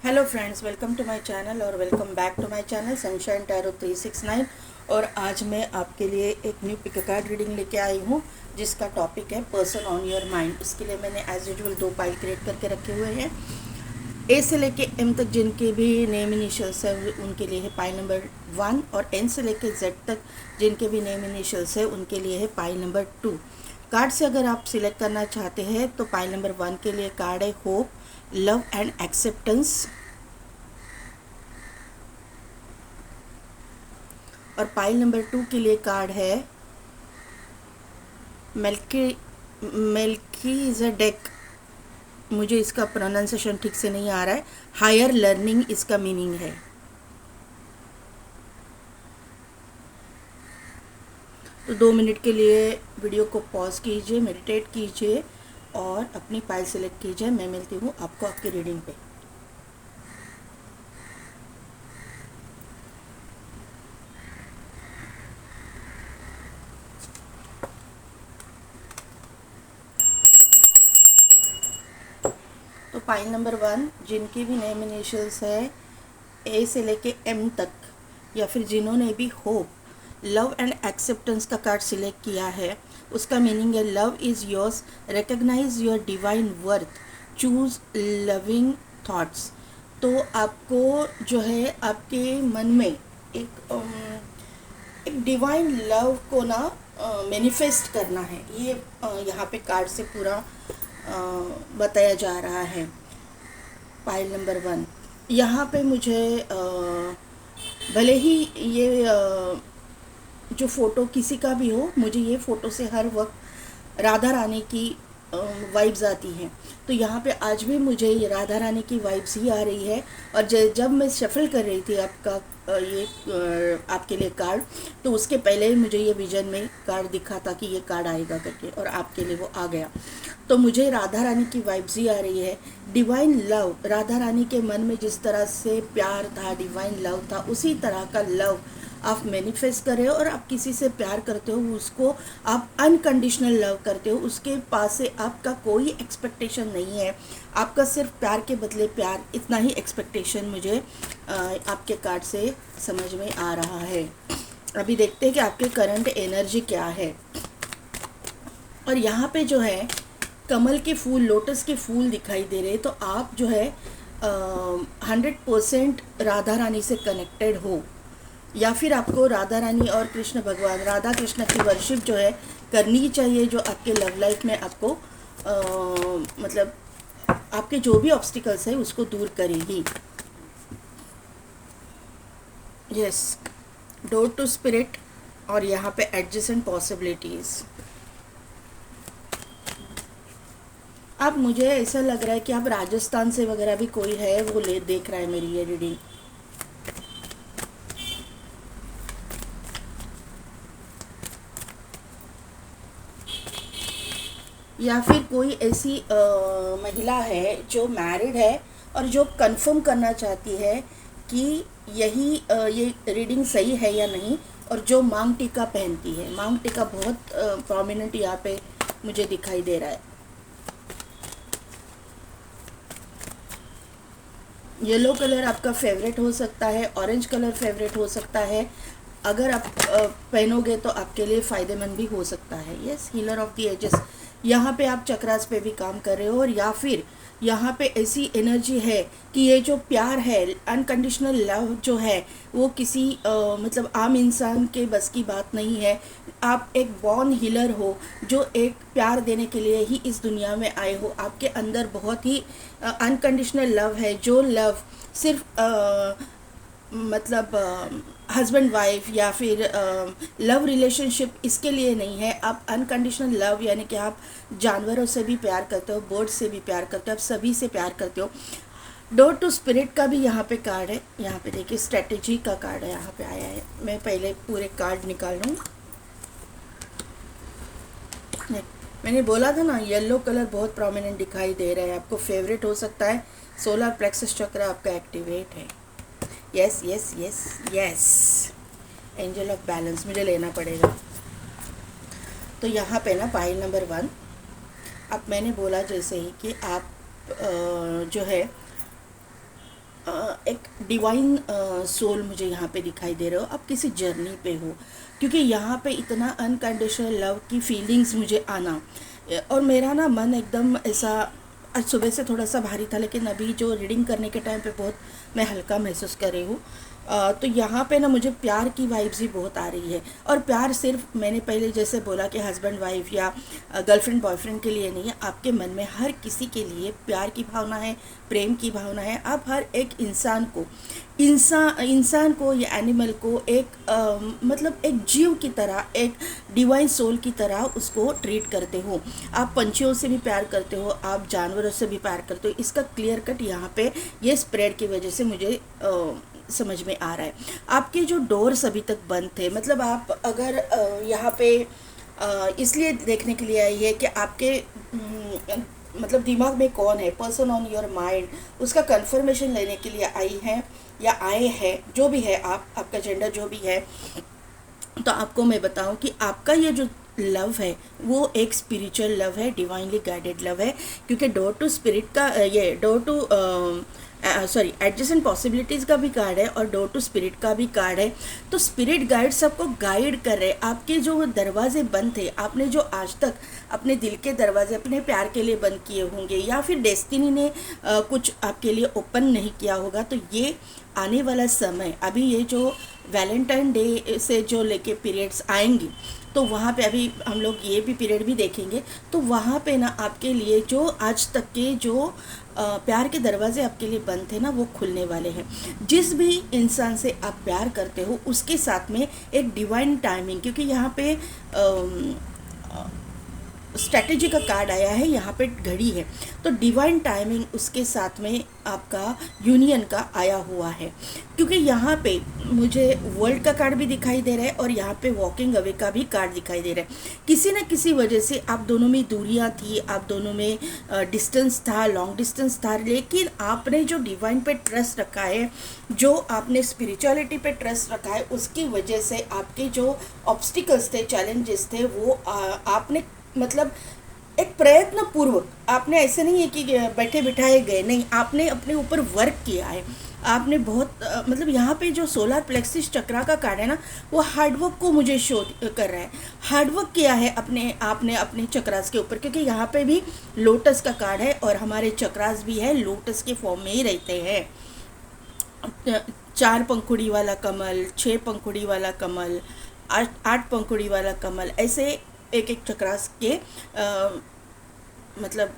Hello friends, welcome to my channel और welcome back to my channel sunshine tarot 369। और आज मैं आपके लिए एक न्यू पिक कार्ड रीडिंग लेके आई हूँ जिसका टॉपिक है पर्सन ऑन योर माइंड। इसके लिए मैंने एज यूजुअल 2 पाइल क्रिएट करके रखे हुए हैं। ए से लेके एम तक जिनके भी नेम इनिशियल्स है उनके लिए है पाइल नंबर 1, और एन से लेके जेड तक जिनके भी नेम इनिशियल्स है उनके लिए है पाइल नंबर 2। कार्ड से अगर आप सिलेक्ट करना चाहते हैं तो पाइल नंबर 1 के लिए कार्ड है होप, लव एंड एक्सेप्टेंस। और पाइल नंबर 2 के लिए कार्ड है मेल्कीज़ेडेक। मुझे इसका प्रोनाउंसिएशन ठीक से नहीं आ रहा है। हायर लर्निंग इसका मीनिंग है। तो 2 मिनट के लिए वीडियो को पॉज कीजिए, मेडिटेट कीजिए और अपनी पाइल सेलेक्ट कीजिए। मैं मिलती हूँ आपको आपकी रीडिंग पे। तो पाइल नंबर 1 जिनकी भी नेम इनिशियल्स है ए से लेके एम तक, या फिर जिन्होंने भी होप, लव एंड एक्सेप्टेंस का कार्ड सिलेक्ट किया है, उसका मीनिंग है love is yours, recognise your divine worth, choose loving thoughts. तो आपको जो है आपके मन में एक डिवाइन लव को ना मैनिफेस्ट करना है। ये यहाँ पे कार्ड से पूरा बताया जा रहा है। पाइल नंबर 1 यहाँ पे मुझे भले ही ये जो फ़ोटो किसी का भी हो, मुझे ये फ़ोटो से हर वक्त राधा रानी की वाइब्स आती हैं। तो यहाँ पे आज भी मुझे ये राधा रानी की वाइब्स ही आ रही है। और जब मैं शफल कर रही थी आपका आपके लिए कार्ड, तो उसके पहले ही मुझे ये विजन में कार्ड दिखा था कि ये कार्ड आएगा करके, और आपके लिए वो आ गया। तो मुझे राधा रानी की वाइब्स ही आ रही है। डिवाइन लव, राधा रानी के मन में जिस तरह से प्यार था, डिवाइन लव था, उसी तरह का लव आप मैनिफेस्ट कर रहे हो। और आप किसी से प्यार करते हो, उसको आप अनकंडीशनल लव करते हो, उसके पास से आपका कोई एक्सपेक्टेशन नहीं है, आपका सिर्फ प्यार के बदले प्यार, इतना ही एक्सपेक्टेशन मुझे आपके कार्ड से समझ में आ रहा है। अभी देखते हैं कि आपके करंट एनर्जी क्या है। और यहाँ पे जो है कमल के फूल, लोटस के फूल दिखाई दे रहे हैं। तो आप जो है 100% राधा रानी से कनेक्टेड हो, या फिर आपको राधा रानी और कृष्ण भगवान, राधा कृष्ण की वर्शिप जो है करनी चाहिए, जो आपके लव लाइफ में आपको मतलब आपके जो भी ऑब्स्टिकल्स है उसको दूर करेगी। Yes, door to spirit. और यहाँ पे एडजेसेंट पॉसिबिलिटीज़। अब मुझे ऐसा लग रहा है कि आप राजस्थान से वगैरह भी कोई है वो देख रहा है मेरी ये रीडिंग। या फिर कोई ऐसी महिला है जो मैरिड है और जो कंफर्म करना चाहती है कि ये रीडिंग सही है या नहीं, और जो मांग टीका पहनती है। मांग टीका बहुत प्रोमिनेंट यहाँ पे मुझे दिखाई दे रहा है। येलो कलर आपका फेवरेट हो सकता है, ऑरेंज कलर फेवरेट हो सकता है। अगर आप पहनोगे तो आपके लिए फ़ायदेमंद भी हो सकता है। Yes, healer of the ages. यहाँ पे आप चक्रास पे भी काम कर रहे हो, और या फिर यहाँ पे ऐसी एनर्जी है कि ये जो प्यार है, अनकंडीशनल लव जो है, वो किसी मतलब आम इंसान के बस की बात नहीं है। आप एक बॉर्न हीलर हो जो एक प्यार देने के लिए ही इस दुनिया में आए हो। आपके अंदर बहुत ही अनकंडीशनल लव है, जो लव सिर्फ मतलब हस्बैंड वाइफ या फिर लव रिलेशनशिप इसके लिए नहीं है। आप अनकंडीशनल लव यानी कि आप जानवरों से भी प्यार करते हो, बर्ड से भी प्यार करते हो, आप सभी से प्यार करते हो। डोर टू स्पिरिट का भी यहाँ पे कार्ड है। यहाँ पे देखिए स्ट्रेटेजी का कार्ड है, यहाँ पे आया है। मैं पहले पूरे कार्ड निकाल लूँ। मैंने बोला था ना, येलो कलर बहुत प्रोमिनेंट दिखाई दे रहा है, आपको फेवरेट हो सकता है। सोलर प्लेक्सस चक्र आपका एक्टिवेट है। Yes yes yes yes, angel of balance मुझे लेना पड़ेगा। तो यहाँ पे ना पाइल नंबर 1, अब मैंने बोला जैसे ही कि आप जो है एक डिवाइन सोल मुझे यहाँ पे दिखाई दे रहे हो, आप किसी जर्नी पे हो, क्योंकि यहाँ पे इतना अनकंडीशनल लव की फीलिंग्स मुझे आना, और मेरा ना मन एकदम ऐसा आज सुबह से थोड़ा सा भारी था, लेकिन अभी जो रीडिंग करने के टाइम पे बहुत मैं हल्का महसूस कर रही हूँ। तो यहाँ पे ना मुझे प्यार की वाइब्स भी बहुत आ रही है, और प्यार सिर्फ मैंने पहले जैसे बोला कि हस्बैंड वाइफ या गर्लफ्रेंड बॉयफ्रेंड के लिए नहीं है, आपके मन में हर किसी के लिए प्यार की भावना है, प्रेम की भावना है। आप हर एक इंसान को या एनिमल को एक मतलब एक जीव की तरह, एक डिवाइन सोल की तरह उसको ट्रीट करते हो। आप पंछियों से भी प्यार करते हो, आप जानवरों से भी प्यार करते हो। इसका क्लियर कट यहाँ पे ये स्प्रेड की वजह से मुझे समझ में आ रहा है। आपके जो डोर्स अभी तक बंद थे, मतलब आप अगर यहाँ पे इसलिए देखने के लिए आई है कि आपके मतलब दिमाग में कौन है, पर्सन ऑन योर माइंड, उसका कंफर्मेशन लेने के लिए आई हैं या आए हैं, जो भी है आपका जेंडर जो भी है। तो आपको मैं बताऊं कि आपका ये जो लव है वो एक स्पिरिचुअल लव है, डिवाइनली गाइडेड लव है, क्योंकि डोर टू स्पिरिट का ये डोर टू एडजेसेंट पॉसिबिलिटीज़ का भी कार्ड है और डोर टू स्पिरिट का भी कार्ड है। तो स्पिरिट गाइड सबको गाइड कर रहे हैं। आपके जो दरवाजे बंद थे, आपने जो आज तक अपने दिल के दरवाजे अपने प्यार के लिए बंद किए होंगे, या फिर डेस्टिनी ने कुछ आपके लिए ओपन नहीं किया होगा, तो ये आने वाला समय, अभी ये जो वैलेंटाइन डे से जो लेके पीरियड्स आएंगी, तो वहाँ पे अभी हम लोग ये भी पीरियड भी देखेंगे, तो वहाँ पे ना आपके लिए जो आज तक के जो प्यार के दरवाजे आपके लिए बंद थे ना, वो खुलने वाले हैं। जिस भी इंसान से आप प्यार करते हो उसके साथ में एक डिवाइन टाइमिंग, क्योंकि यहाँ पे स्ट्रैटेजी का कार्ड आया है, यहाँ पे घड़ी है, तो डिवाइन टाइमिंग उसके साथ में आपका यूनियन का आया हुआ है। क्योंकि यहाँ पे मुझे वर्ल्ड का कार्ड भी दिखाई दे रहा है और यहाँ पे वॉकिंग अवे का भी कार्ड दिखाई दे रहा है। किसी न किसी वजह से आप दोनों में दूरियाँ थी, आप दोनों में डिस्टेंस था, लॉन्ग डिस्टेंस था, लेकिन आपने जो डिवाइन पे ट्रस्ट रखा है, जो आपने स्पिरिचुअलिटी पे ट्रस्ट रखा है, उसकी वजह से आपके जो ऑब्स्टिकल्स थे, चैलेंजेस थे, वो आपने मतलब एक प्रयत्न पूर्वक, आपने ऐसे नहीं है कि बैठे बिठाए गए, नहीं, आपने अपने ऊपर वर्क किया है। आपने बहुत मतलब यहाँ पे जो सोलर प्लेक्सिस चक्रा का कार्ड है ना, वो हार्डवर्क को मुझे शो कर रहा है। हार्डवर्क किया है आपने अपने चक्रास के ऊपर, क्योंकि यहाँ पे भी लोटस का कार्ड है और हमारे चक्रास भी है लोटस के फॉर्म में ही रहते हैं। 4 पंखुड़ी वाला कमल, 6 पंखुड़ी वाला कमल, 8 पंखुड़ी वाला कमल, ऐसे एक एक चक्रास के मतलब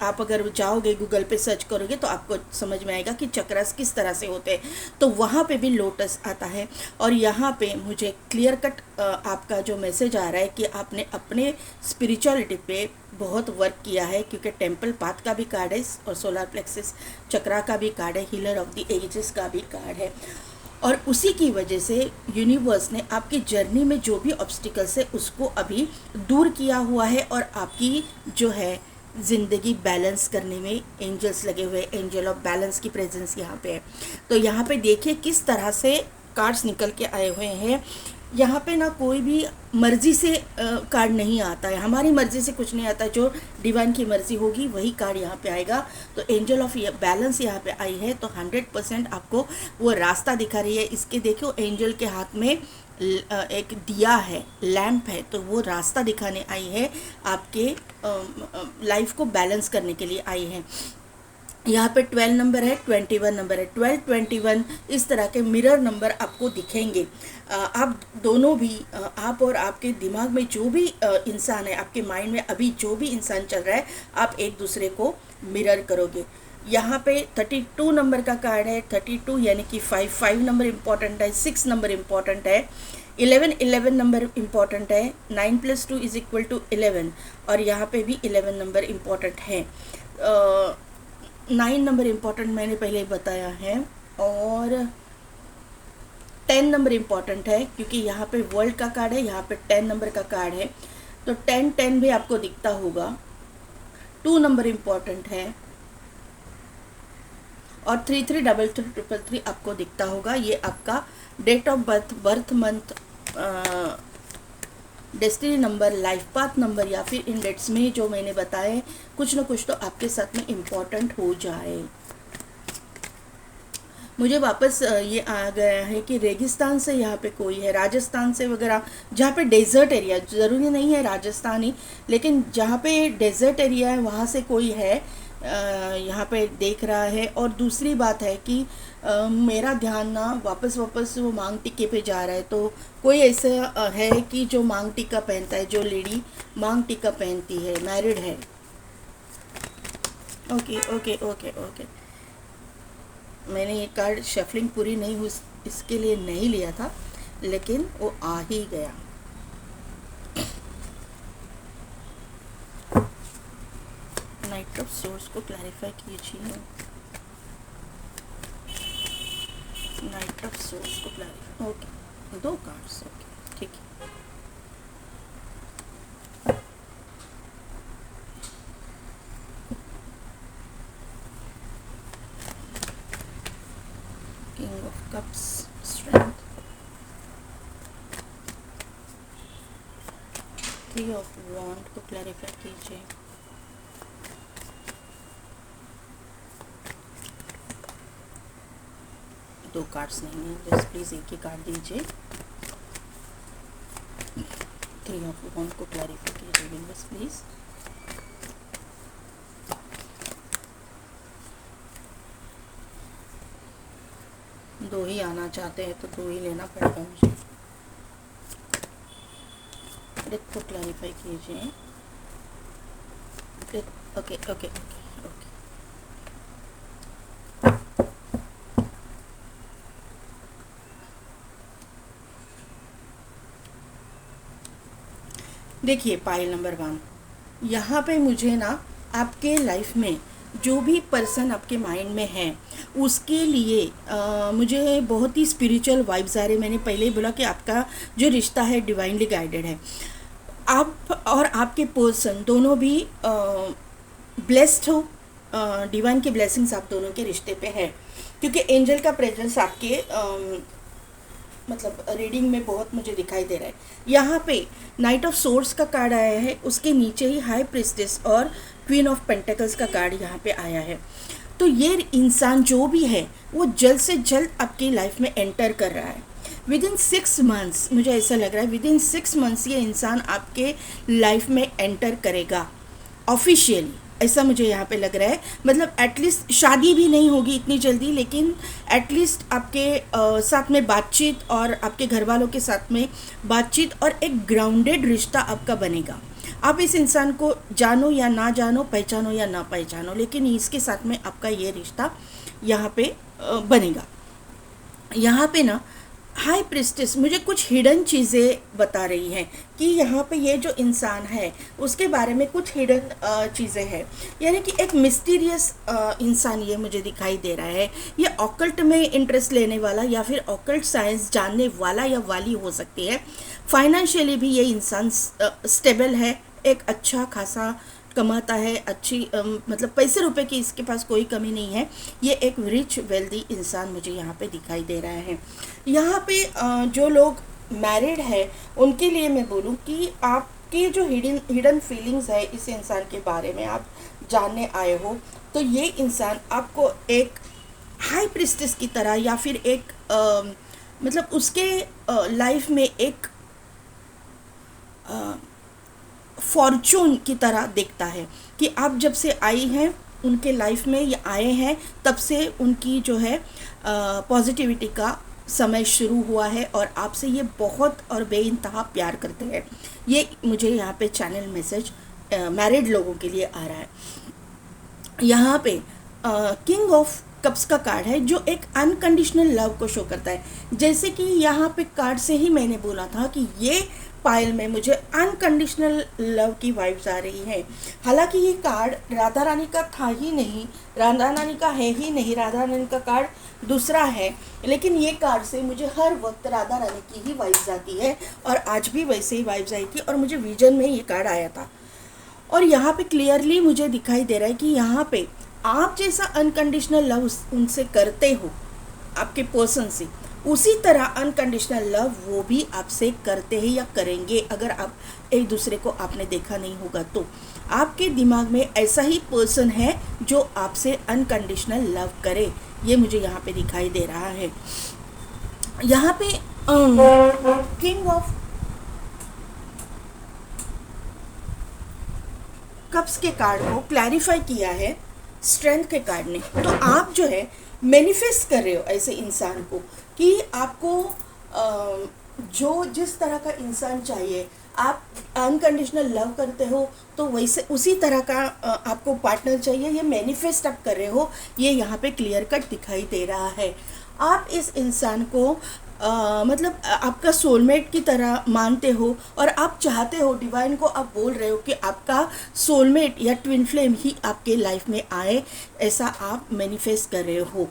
आप अगर जाओगे गूगल पे सर्च करोगे तो आपको समझ में आएगा कि चक्रास किस तरह से होते हैं। तो वहाँ पे भी लोटस आता है, और यहाँ पे मुझे क्लियर कट आपका जो मैसेज आ रहा है कि आपने अपने स्पिरिचुअलिटी पे बहुत वर्क किया है, क्योंकि टेम्पल पाथ का भी कार्ड है और सोलर प्लेक्सिस चक्रा का भी कार्ड है, हीलर ऑफ द एजेस का भी कार्ड है। और उसी की वजह से यूनिवर्स ने आपकी जर्नी में जो भी ऑब्स्टिकल्स है उसको अभी दूर किया हुआ है, और आपकी जो है ज़िंदगी बैलेंस करने में एंजल्स लगे हुए, एंजल ऑफ बैलेंस की प्रेजेंस यहाँ पे है। तो यहाँ पे देखिए किस तरह से कार्ड्स निकल के आए हुए हैं। यहाँ पे ना कोई भी मर्जी से कार्ड नहीं आता है, हमारी मर्जी से कुछ नहीं आता, जो डिवाइन की मर्जी होगी वही कार्ड यहाँ पे आएगा। तो एंजल ऑफ बैलेंस यहाँ पे आई है, तो 100% आपको वो रास्ता दिखा रही है। इसके देखो एंजल के हाथ में एक दिया है, लैम्प है, तो वो रास्ता दिखाने आई है, आपके लाइफ को बैलेंस करने के लिए आई है। यहाँ पे 12 नंबर है, 21 नंबर है, 12, 21 इस तरह के मिरर नंबर आपको दिखेंगे। आप दोनों भी आप और आपके दिमाग में जो भी इंसान है, आपके माइंड में अभी जो भी इंसान चल रहा है, आप एक दूसरे को मिरर करोगे। यहाँ पे 32 नंबर का कार्ड है, 32 यानी कि 5 नंबर इम्पॉर्टेंट है, 6 नंबर इम्पॉर्टेंट है, 11 नंबर इम्पॉर्टेंट है, 9 + 2 = 11, और यहाँ पे भी 11 नंबर इम्पॉर्टेंट है। 9 नंबर इम्पॉर्टेंट मैंने पहले बताया है, और 10 नंबर इम्पॉर्टेंट है, क्योंकि यहाँ पे वर्ल्ड का कार्ड है, यहाँ पे 10 नंबर का कार्ड है, तो 10 भी आपको दिखता होगा। 2 नंबर इम्पॉर्टेंट है, और 333333 आपको दिखता होगा। ये आपका date of birth month, destiny number, life path number, या फिर इन डेट्स में जो मैंने बताए कुछ ना कुछ तो आपके साथ में इम्पॉर्टेंट हो जाए। मुझे वापस ये आ गया है कि रेगिस्तान से यहाँ पे कोई है, राजस्थान से वगैरह, जहाँ पे डेजर्ट एरिया, ज़रूरी नहीं है राजस्थान ही, लेकिन जहाँ पे डेजर्ट एरिया है वहाँ से कोई है यहाँ पे देख रहा है। और दूसरी बात है कि मेरा ध्यान ना वापस वापस वो मांग टिक्के पे जा रहा है। तो कोई ऐसा है कि जो मांग टिक्का पहनता है, जो लेडी मांग टिक्का पहनती है, मैरिड है। ओके ओके ओके ओके, मैंने ये कार्ड शफलिंग पूरी नहीं हुई इसके लिए नहीं लिया था, लेकिन वो आ ही गया। नाइट ऑफ सोर्स को क्लैरिफाई कीजिए। नाइट ऑफ सोर्स को क्लैरिफाई, ओके, 2 कार्ड्स, ओके ठीक है। King of cups, strength, 3 of wand को क्लैरिफाई कीजिए। दो कार्ड्स नहीं है, जस्ट प्लीज़ एक ही कार्ड दीजिए। 3 ऑफ वॉन्ड को क्लैरिफाई कीजिए विंडोज प्लीज़। दो ही आना चाहते हैं तो 2 ही लेना पड़ेगा मुझे। डेथ को क्लैरिफाई कीजिए। ओके ओके ओके ओके, देखिए पाइल नंबर 1, यहाँ पे मुझे ना आपके लाइफ में जो भी पर्सन आपके माइंड में है उसके लिए मुझे बहुत ही स्पिरिचुअल वाइब्स आ रहे। मैंने पहले ही बोला कि आपका जो रिश्ता है डिवाइनली गाइडेड है। आप और आपके पर्सन दोनों भी ब्लेस्ड हो, डिवाइन की ब्लेसिंग्स आप दोनों के रिश्ते पे है, क्योंकि एंजल का प्रेजेंस आपके मतलब रीडिंग में बहुत मुझे दिखाई दे रहा है। यहाँ पे नाइट ऑफ सोर्स का कार्ड आया है, उसके नीचे ही हाई प्रिस्टेस और क्वीन ऑफ पेंटिकल्स का कार्ड यहाँ पे आया है। तो ये इंसान जो भी है वो जल्द से जल्द आपकी लाइफ में एंटर कर रहा है। विदिन 6 मंथ्स, मुझे ऐसा लग रहा है विदिन 6 मंथ्स ये इंसान आपके लाइफ में एंटर करेगा ऑफिशियली, ऐसा मुझे यहाँ पे लग रहा है। मतलब एटलीस्ट शादी भी नहीं होगी इतनी जल्दी, लेकिन एटलीस्ट आपके साथ में बातचीत और आपके घर वालों के साथ में बातचीत और एक ग्राउंडेड रिश्ता आपका बनेगा। आप इस इंसान को जानो या ना जानो, पहचानो या ना पहचानो, लेकिन इसके साथ में आपका ये रिश्ता यहाँ पे बनेगा। यहाँ पे ना हाई प्रिस्टेस मुझे कुछ हिडन चीज़ें बता रही हैं कि यहाँ पे ये जो इंसान है उसके बारे में कुछ हिडन चीज़ें हैं, यानी कि एक मिस्टीरियस इंसान ये मुझे दिखाई दे रहा है। ये ऑकल्ट में इंटरेस्ट लेने वाला या फिर ऑकल्ट साइंस जानने वाला या वाली हो सकती है। फाइनेंशियली भी ये इंसान स्टेबल है, एक अच्छा खासा कमाता है, अच्छी मतलब पैसे रुपए की इसके पास कोई कमी नहीं है। ये एक रिच वेल्दी इंसान मुझे यहाँ पे दिखाई दे रहा है। यहाँ पे जो लोग मैरिड है उनके लिए मैं बोलूँ कि आपकी जो हिडन फीलिंग्स है इस इंसान के बारे में आप जानने आए हो, तो ये इंसान आपको एक हाई प्रिस्टेस की तरह या फिर एक मतलब उसके लाइफ में एक फॉर्चून की तरह देखता है कि आप जब से आई हैं उनके लाइफ में ये आए हैं, तब से उनकी जो है पॉजिटिविटी का समय शुरू हुआ है और आपसे ये बहुत और बेइंतहा प्यार करते हैं। ये मुझे यहाँ पे चैनल मैसेज मैरिड लोगों के लिए आ रहा है। यहाँ पे किंग ऑफ कप्स का कार्ड है जो एक अनकंडीशनल लव को शो करता है। जैसे कि यहाँ पे कार्ड से ही मैंने बोला था कि ये पाइल में मुझे अनकंडीशनल लव की वाइब्स आ रही है। हालांकि ये कार्ड राधा रानी का था ही नहीं, राधा रानी का है ही नहीं, राधा रानी का कार्ड दूसरा है, लेकिन ये कार्ड से मुझे हर वक्त राधा रानी की ही वाइब्स आती है और आज भी वैसे ही वाइब्स आई थी और मुझे विजन में ये कार्ड आया था। और यहाँ पे क्लियरली मुझे दिखाई दे रहा है कि यहाँ पे आप जैसा अनकंडीशनल लव उनसे करते हो, आपके पर्सन से, उसी तरह अनकंडीशनल लव वो भी आपसे करते हैं या करेंगे। अगर आप एक दूसरे को आपने देखा नहीं होगा तो आपके दिमाग में ऐसा ही पर्सन है जो आपसे अनकंडीशनल लव करे, ये मुझे यहाँ पे दिखाई दे रहा है। यहाँ पे किंग ऑफ कप्स के कार्ड को क्लैरिफाई किया है स्ट्रेंथ के कार्ड ने। तो आप जो है मैनिफेस्ट कर रहे हो ऐसे इंसान को कि आपको जो जिस तरह का इंसान चाहिए, आप अनकंडीशनल लव करते हो तो वैसे उसी तरह का आपको पार्टनर चाहिए, ये मैनिफेस्ट आप कर रहे हो, ये यहाँ पे क्लियर कट दिखाई दे रहा है। आप इस इंसान को मतलब आपका सोलमेट की तरह मानते हो और आप चाहते हो, डिवाइन को आप बोल रहे हो कि आपका सोलमेट या ट्विन फ्लेम ही आपके लाइफ में आए, ऐसा आप मैनिफेस्ट कर रहे हो।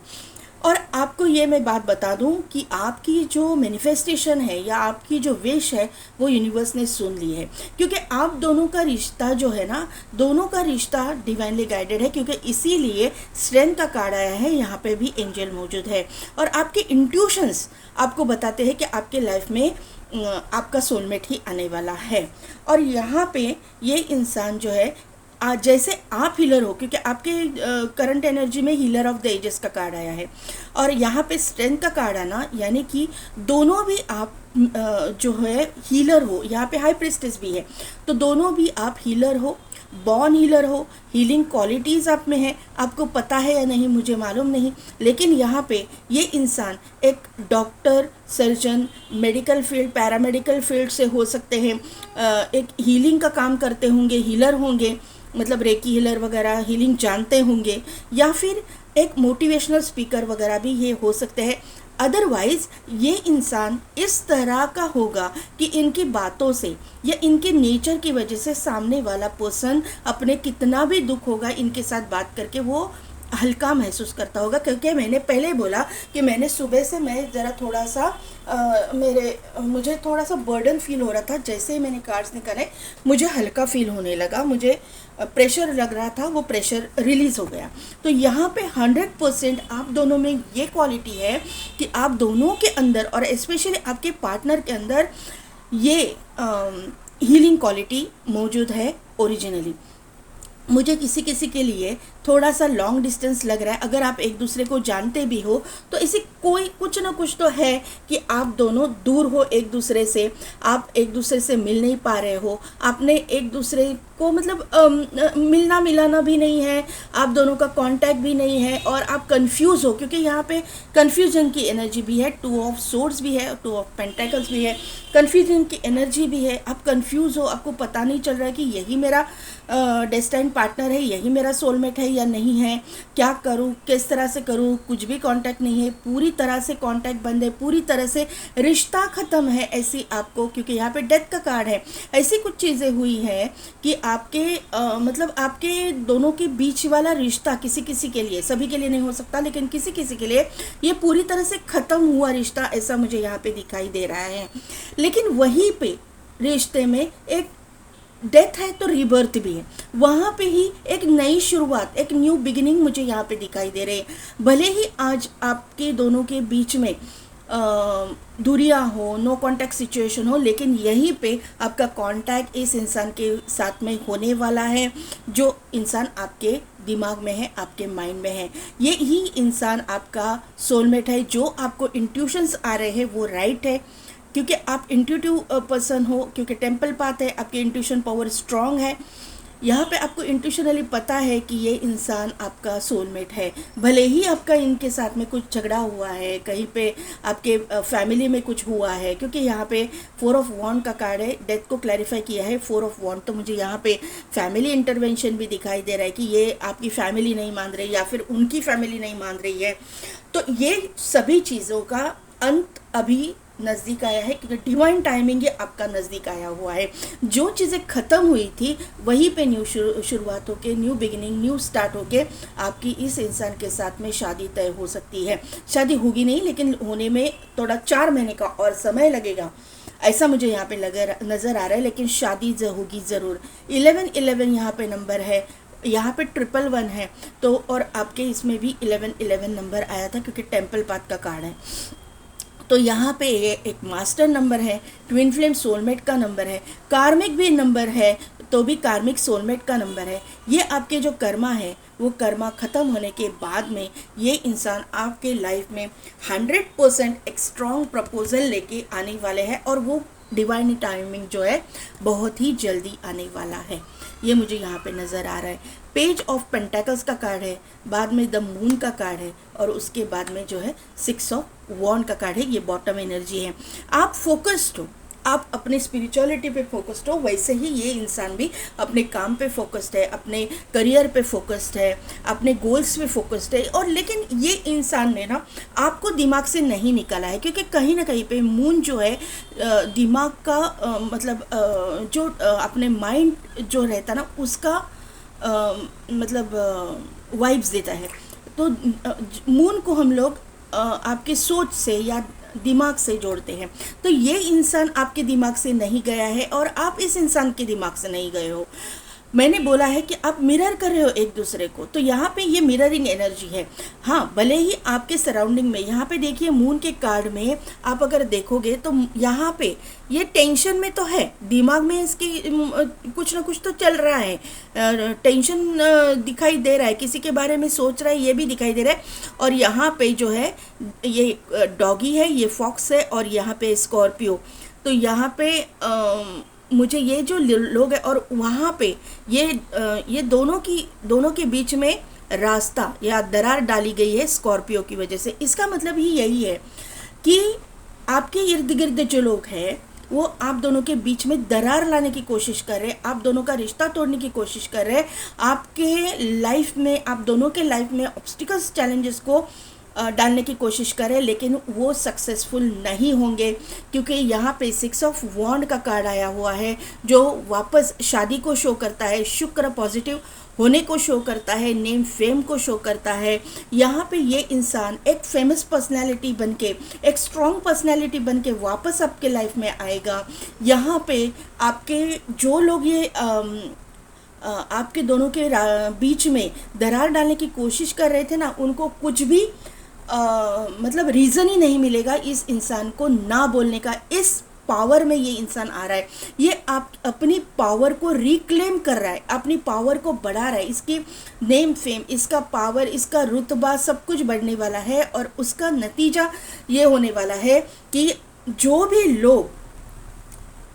और आपको ये मैं बात बता दूं कि आपकी जो मैनिफेस्टेशन है या आपकी जो विश है वो यूनिवर्स ने सुन ली है, क्योंकि आप दोनों का रिश्ता जो है ना, दोनों का रिश्ता डिवाइनली गाइडेड है, क्योंकि इसीलिए स्ट्रेंथ का कार्ड आया है, यहाँ पे भी एंजल मौजूद है। और आपके इंट्यूशंस आपको बताते हैं कि आपके लाइफ में आपका सोलमेट ही आने वाला है। और यहाँ पे ये इंसान जो है जैसे आप हीलर हो, क्योंकि आपके करंट एनर्जी में हीलर ऑफ द एजेस का कार्ड आया है और यहाँ पे स्ट्रेंथ का कार्ड आना, यानी कि दोनों भी आप जो है हीलर हो। यहाँ पे हाई प्रिस्टेस भी है, तो दोनों भी आप हीलर हो, बॉर्न हीलर हो, हीलिंग क्वालिटीज़ आप में है। आपको पता है या नहीं मुझे मालूम नहीं, लेकिन यहाँ पे ये इंसान एक doctor, surgeon, medical field, paramedical field से हो सकते हैं, एक हीलिंग का काम करते होंगे, हीलर होंगे, मतलब रेकी हीलर वगैरह हीलिंग जानते होंगे, या फिर एक मोटिवेशनल स्पीकर वगैरह भी ये हो सकते हैं। अदरवाइज़ ये इंसान इस तरह का होगा कि इनकी बातों से या इनके नेचर की वजह से सामने वाला पर्सन अपने कितना भी दुख होगा इनके साथ बात करके वो हल्का महसूस करता होगा। क्योंकि मैंने पहले बोला कि मैंने सुबह से मैं ज़रा थोड़ा सा मुझे थोड़ा सा बर्डन फील हो रहा था। जैसे ही मैंने कार्ड्स निकाले मुझे हल्का फील होने लगा, मुझे प्रेशर लग रहा था, वो प्रेशर रिलीज़ हो गया। तो यहाँ पे 100% आप दोनों में ये क्वालिटी है कि आप दोनों के अंदर और स्पेशली आपके पार्टनर के अंदर ये हीलिंग क्वालिटी मौजूद है ओरिजिनली। मुझे किसी किसी के लिए थोड़ा सा लॉन्ग डिस्टेंस लग रहा है। अगर आप एक दूसरे को जानते भी हो तो इसी कोई कुछ ना कुछ तो है कि आप दोनों दूर हो एक दूसरे से, आप एक दूसरे से मिल नहीं पा रहे हो, आपने एक दूसरे को मतलब मिलना मिलाना भी नहीं है, आप दोनों का कांटेक्ट भी नहीं है और आप कंफ्यूज हो, क्योंकि यहाँ पे कन्फ्यूजन की एनर्जी भी है, 2 ऑफ सोर्ड्स भी है, 2 ऑफ पेंटेकल्स भी है, कन्फ्यूजन की एनर्जी भी है। आप कंफ्यूज हो, आपको पता नहीं चल रहा है कि यही मेरा डेस्टाइन पार्टनर है, यही मेरा सोलमेट है या नहीं है, क्या करूं, किस तरह से करूं, कुछ भी कांटेक्ट नहीं है, पूरी तरह से कांटेक्ट बंद है, पूरी तरह से रिश्ता ख़त्म है। ऐसी आपको, क्योंकि यहाँ पे डेथ का कार्ड है, ऐसी कुछ चीज़ें हुई हैं कि आपके मतलब आपके दोनों के बीच वाला रिश्ता किसी किसी के लिए, सभी के लिए नहीं हो सकता, लेकिन किसी किसी के लिए ये पूरी तरह से ख़त्म हुआ रिश्ता, ऐसा मुझे यहाँ पे दिखाई दे रहा है। लेकिन वहीं पे रिश्ते में एक डेथ है तो रीबर्थ भी है, वहाँ पे ही एक नई शुरुआत, एक न्यू बिगिनिंग मुझे यहाँ पे दिखाई दे रहे हैं। भले ही आज आपके दोनों के बीच में दूरियाँ हो, नो कांटेक्ट सिचुएशन हो, लेकिन यहीं पे आपका कांटेक्ट इस इंसान के साथ में होने वाला है जो इंसान आपके दिमाग में है, आपके माइंड में है। ये ही इंसान आपका सोलमेट है। जो आपको इंट्यूशंस आ रहे हैं वो राइट है, क्योंकि आप इंट्यूटिव पर्सन हो, क्योंकि टेम्पल पाथ है, आपकी इंट्यूशन पावर स्ट्रांग है। यहाँ पे आपको इंट्यूशनली पता है कि ये इंसान आपका सोलमेट है। भले ही आपका इनके साथ में कुछ झगड़ा हुआ है, कहीं पे आपके फैमिली में कुछ हुआ है, क्योंकि यहाँ पे 4 ऑफ वॉन्ड का कार्ड है, डेथ को क्लैरिफाई किया है 4 ऑफ वॉन्ड। तो मुझे यहाँ पे फैमिली इंटरवेंशन भी दिखाई दे रहा है कि ये आपकी फैमिली नहीं मान रही या फिर उनकी फैमिली नहीं मान रही है। तो ये सभी चीज़ों का अंत अभी नज़दीक आया है, क्योंकि डिवाइन टाइमिंग ये आपका नज़दीक आया हुआ है। जो चीज़ें ख़त्म हुई थी वहीं पे न्यू शुरुआत होके, न्यू बिगिनिंग, न्यू स्टार्ट होके आपकी इस इंसान के साथ में शादी तय हो सकती है। शादी होगी नहीं, लेकिन होने में थोड़ा 4 महीने का और समय लगेगा, ऐसा मुझे यहाँ पे नज़र आ रहा है, लेकिन शादी होगी ज़रूर। 1111 यहाँ पे नंबर है, यहाँ पे 111 है, तो और आपके इसमें भी 1111 नंबर आया था क्योंकि टेम्पल पाथ का कार्ड है। तो यहाँ पे ये एक मास्टर नंबर है, ट्विन फ्लेम सोलमेट का नंबर है, कार्मिक भी नंबर है तो भी कार्मिक सोलमेट का नंबर है। ये आपके जो कर्मा है वो कर्मा ख़त्म होने के बाद में ये इंसान आपके लाइफ में 100% एक स्ट्रॉन्ग प्रपोजल लेके आने वाले हैं और वो डिवाइन टाइमिंग जो है बहुत ही जल्दी आने वाला है। ये मुझे यहाँ पे नज़र आ रहा है। पेज ऑफ पेंटेकल्स का कार्ड है, बाद में द मून का कार्ड है और उसके बाद में जो है 6 ऑफ वॉन्ड का कार्ड है। ये बॉटम एनर्जी है। आप फोकस्ड हो, आप अपने स्पिरिचुअलिटी पे फोकस्ड हो, वैसे ही ये इंसान भी अपने काम पे फोकस्ड है, अपने करियर पे फोकस्ड है, अपने गोल्स पे फोकस्ड है। और लेकिन ये इंसान ने ना आपको दिमाग से नहीं निकाला है, क्योंकि कहीं ना कहीं पे मून जो है दिमाग का मतलब जो अपने माइंड जो रहता ना उसका मतलब वाइब्स देता है। तो मून को हम लोग आपके सोच से या दिमाग से जोड़ते हैं। तो ये इंसान आपके दिमाग से नहीं गया है और आप इस इंसान के दिमाग से नहीं गए हो। मैंने बोला है कि आप मिरर कर रहे हो एक दूसरे को, तो यहाँ पे ये मिररिंग एनर्जी है। हाँ, भले ही आपके सराउंडिंग में, यहाँ पे देखिए मून के कार्ड में आप अगर देखोगे तो यहाँ पे ये टेंशन में तो है, दिमाग में इसकी कुछ ना कुछ तो चल रहा है, टेंशन दिखाई दे रहा है, किसी के बारे में सोच रहा है, ये भी दिखाई दे रहा है। और यहाँ पे जो है ये डॉगी है, ये फॉक्स है और यहाँ पे स्कॉर्पियो। तो यहाँ पे मुझे ये जो लोग हैं और वहाँ पे ये दोनों के बीच में रास्ता या दरार डाली गई है स्कॉर्पियो की वजह से। इसका मतलब ही यही है कि आपके इर्द गिर्द जो लोग हैं वो आप दोनों के बीच में दरार लाने की कोशिश कर रहे हैं, आप दोनों का रिश्ता तोड़ने की कोशिश कर रहे हैं, आपके लाइफ में, आप दोनों के लाइफ में ऑब्स्टिकल्स, चैलेंजेस को डालने की कोशिश करें, लेकिन वो सक्सेसफुल नहीं होंगे, क्योंकि यहाँ पे 6 ऑफ वॉन्ड का कार्ड आया हुआ है जो वापस शादी को शो करता है, शुक्र पॉजिटिव होने को शो करता है, नेम फेम को शो करता है। यहाँ पे ये इंसान एक फेमस पर्सनैलिटी बनके, एक स्ट्रॉन्ग पर्सनैलिटी बनके वापस आपके लाइफ में आएगा। यहाँ पे आपके जो लोग ये आपके दोनों के बीच में दरार डालने की कोशिश कर रहे थे ना, उनको कुछ भी मतलब रीज़न ही नहीं मिलेगा इस इंसान को ना बोलने का। इस पावर में ये इंसान आ रहा है, ये आप अपनी पावर को रिक्लेम कर रहा है, अपनी पावर को बढ़ा रहा है। इसकी नेम फेम, इसका पावर, इसका रुतबा सब कुछ बढ़ने वाला है और उसका नतीजा ये होने वाला है कि जो भी लोग,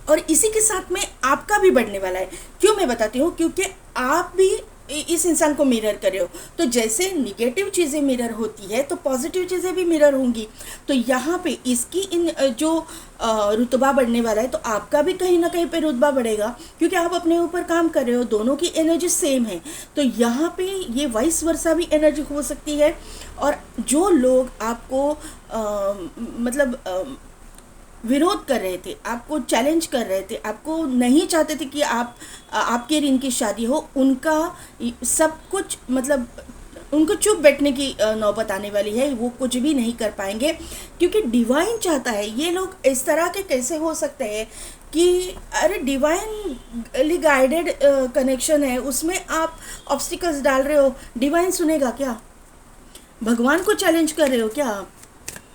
और इसी के साथ में आपका भी बढ़ने वाला है। क्यों मैं बताती हूँ, क्योंकि आप भी इस इंसान को मिरर कर रहे हो। तो जैसे निगेटिव चीज़ें मिरर होती है तो पॉजिटिव चीज़ें भी मिरर होंगी। तो यहाँ पे इसकी इन जो रुतबा बढ़ने वाला है, तो आपका भी कहीं ना कहीं पे रुतबा बढ़ेगा, क्योंकि आप अपने ऊपर काम कर रहे हो, दोनों की एनर्जी सेम है। तो यहाँ पे ये वाइस वर्सा भी एनर्जी हो सकती है। और जो लोग आपको मतलब विरोध कर रहे थे, आपको चैलेंज कर रहे थे, आपको नहीं चाहते थे कि आपके और इनकी शादी हो, उनका सब कुछ मतलब उनको चुप बैठने की नौबत आने वाली है। वो कुछ भी नहीं कर पाएंगे, क्योंकि डिवाइन चाहता है। ये लोग इस तरह के कैसे हो सकते हैं कि अरे डिवाइनली गाइडेड कनेक्शन है, उसमें आप ऑब्स्टिकल्स डाल रहे हो, डिवाइन सुनेगा क्या? भगवान को चैलेंज कर रहे हो क्या आप?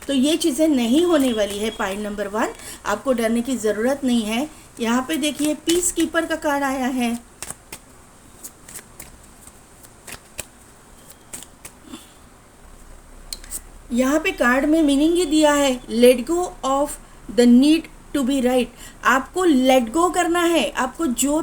तो ये चीज़ें नहीं होने वाली है। पॉइंट नंबर 1, आपको डरने की ज़रूरत नहीं है। यहाँ पे देखिए पीस कीपर का कार्ड आया है। यहाँ पे कार्ड में मीनिंग ये दिया है, let go of the need to be right. आपको लेट गो करना है, आपको जो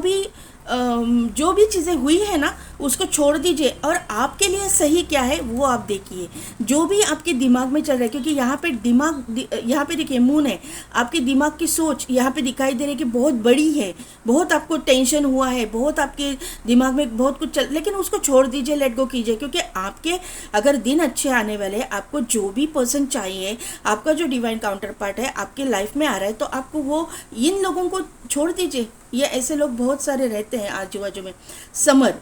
भी चीज़ें हुई है ना उसको छोड़ दीजिए और आपके लिए सही क्या है वो आप देखिए। जो भी आपके दिमाग में चल रहा है, क्योंकि यहाँ पे देखिए मून है, आपके दिमाग की सोच यहाँ पे दिखाई दे रही है कि बहुत बड़ी है, बहुत आपको टेंशन हुआ है, बहुत आपके दिमाग में बहुत कुछ लेकिन उसको छोड़ दीजिए, लेट गो कीजिए। क्योंकि आपके अगर दिन अच्छे आने वाले हैं, आपको जो भी पर्सन चाहिए, आपका जो डिवाइन काउंटर पार्ट है आपके लाइफ में आ रहा है, तो आपको वो इन लोगों को छोड़ दीजिए। ये ऐसे लोग बहुत सारे रहते हैं आजू बाजू में। Summer,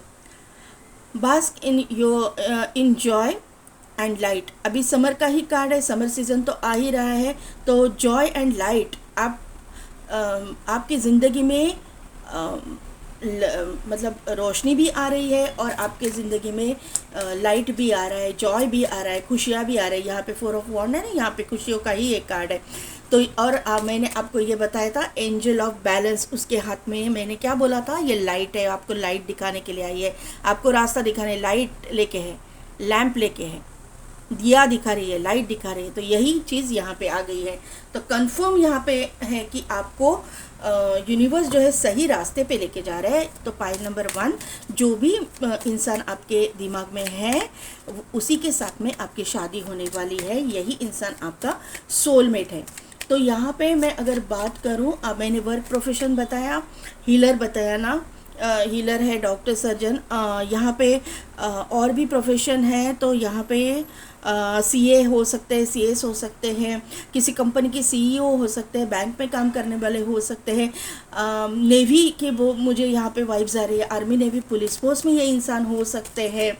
bask in joy and light. अभी समर का ही कार्ड है, समर सीजन तो आ ही रहा है, तो जॉय एंड लाइट आप आपकी ज़िंदगी में मतलब रोशनी भी आ रही है और आपके ज़िंदगी में लाइट भी आ रहा है, जॉय भी आ रहा है, खुशियाँ भी आ रही है। यहाँ पे 4 ऑफ वॉन्ड है ना, यहाँ पे खुशियों का ही एक कार्ड है। तो और मैंने आपको ये बताया था एंजल ऑफ बैलेंस उसके हाथ में है। मैंने क्या बोला था, ये लाइट है, आपको लाइट दिखाने के लिए आई है, आपको रास्ता दिखाने, लाइट लेके है, लैंप लेके है, दिया दिखा रही है, लाइट दिखा रही है। तो यही चीज़ यहाँ पे आ गई है। तो कंफर्म यहाँ पे है कि आपको यूनिवर्स जो है सही रास्ते पे लेके जा रहा है। तो पाइल नंबर 1, जो भी इंसान आपके दिमाग में है उसी के साथ में आपकी शादी होने वाली है। यही इंसान आपका सोलमेट है। तो यहाँ पे मैं अगर बात करूँ, अब मैंने वर्क प्रोफेशन बताया, हीलर बताया ना, हीलर है, डॉक्टर, सर्जन, यहाँ पे और भी प्रोफेशन है। तो यहाँ पे सीए हो सकते हैं, सीएस हो सकते हैं, किसी कंपनी के सीईओ हो सकते हैं, बैंक में काम करने वाले हो सकते हैं, नेवी के वो मुझे यहाँ पे वाइब्स आ रही है, आर्मी, नेवी, पुलिस फोर्स में ये इंसान हो सकते हैं।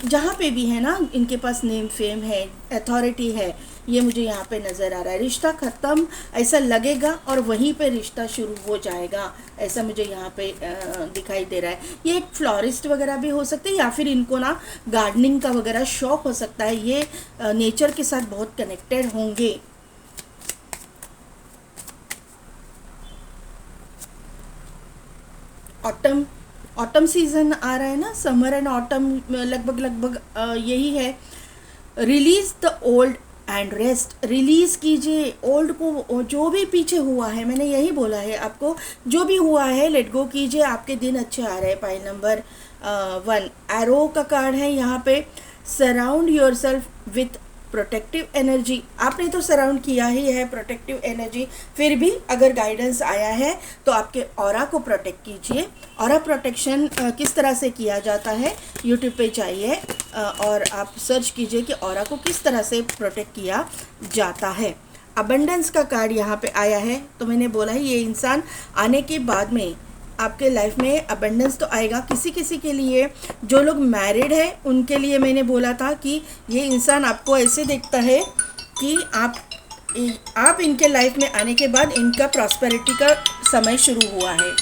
जहाँ पे भी है ना, इनके पास नेम फेम है, अथॉरिटी है, ये मुझे यहाँ पे नज़र आ रहा है। रिश्ता ख़त्म ऐसा लगेगा और वहीं पे रिश्ता शुरू हो जाएगा, ऐसा मुझे यहाँ पे दिखाई दे रहा है। ये एक फ्लोरिस्ट वगैरह भी हो सकते हैं, या फिर इनको ना गार्डनिंग का वगैरह शौक हो सकता है। ये नेचर के साथ बहुत कनेक्टेड होंगे। ऑटम सीजन आ रहा है ना, समर एंड ऑटम लगभग यही है। Release the old and rest, release कीजिए ओल्ड को, जो भी पीछे हुआ है, मैंने यही बोला है आपको, जो भी हुआ है लेट गो कीजिए। आपके दिन अच्छे आ रहे हैं। पाइल नंबर 1 एरो का कार्ड है यहाँ पे। Surround your self with protective energy, आपने तो सराउंड किया ही है प्रोटेक्टिव एनर्जी, फिर भी अगर गाइडेंस आया है तो आपके ऑरा को प्रोटेक्ट कीजिए। ऑरा प्रोटेक्शन किस तरह से किया जाता है, यूट्यूब पे जाइए और आप सर्च कीजिए कि ऑरा को किस तरह से प्रोटेक्ट किया जाता है। अबंडेंस का कार्ड यहाँ पे आया है। तो मैंने बोला है ये इंसान आने के बाद में आपके लाइफ में अबंडेंस तो आएगा। किसी किसी के लिए, जो लोग मैरिड है उनके लिए मैंने बोला था कि ये इंसान आपको ऐसे देखता है कि आप इनके लाइफ में आने के बाद इनका प्रॉस्पेरिटी का समय शुरू हुआ है।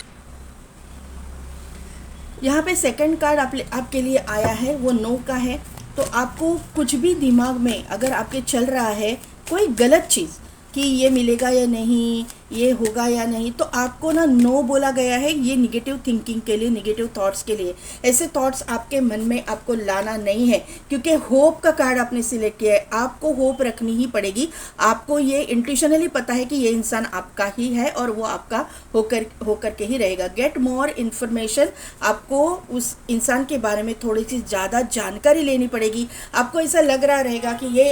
यहाँ पे सेकंड कार्ड आपके लिए आया है, वो नो का है। तो आपको कुछ भी दिमाग में अगर आपके चल रहा है कोई गलत चीज़ कि ये मिलेगा या नहीं, ये होगा या नहीं, तो आपको ना नो बोला गया है। ये निगेटिव थिंकिंग के लिए, निगेटिव थॉट्स के लिए, ऐसे थॉट्स आपके मन में आपको लाना नहीं है, क्योंकि होप का कार्ड आपने सिलेक्ट किया है। आपको होप रखनी ही पड़ेगी। आपको ये इंट्यूशनली पता है कि ये इंसान आपका ही है और वो आपका होकर के ही रहेगा। गेट मोर इन्फॉर्मेशन, आपको उस इंसान के बारे में थोड़ी सी ज़्यादा जानकारी लेनी पड़ेगी। आपको ऐसा लग रहा रहेगा कि ये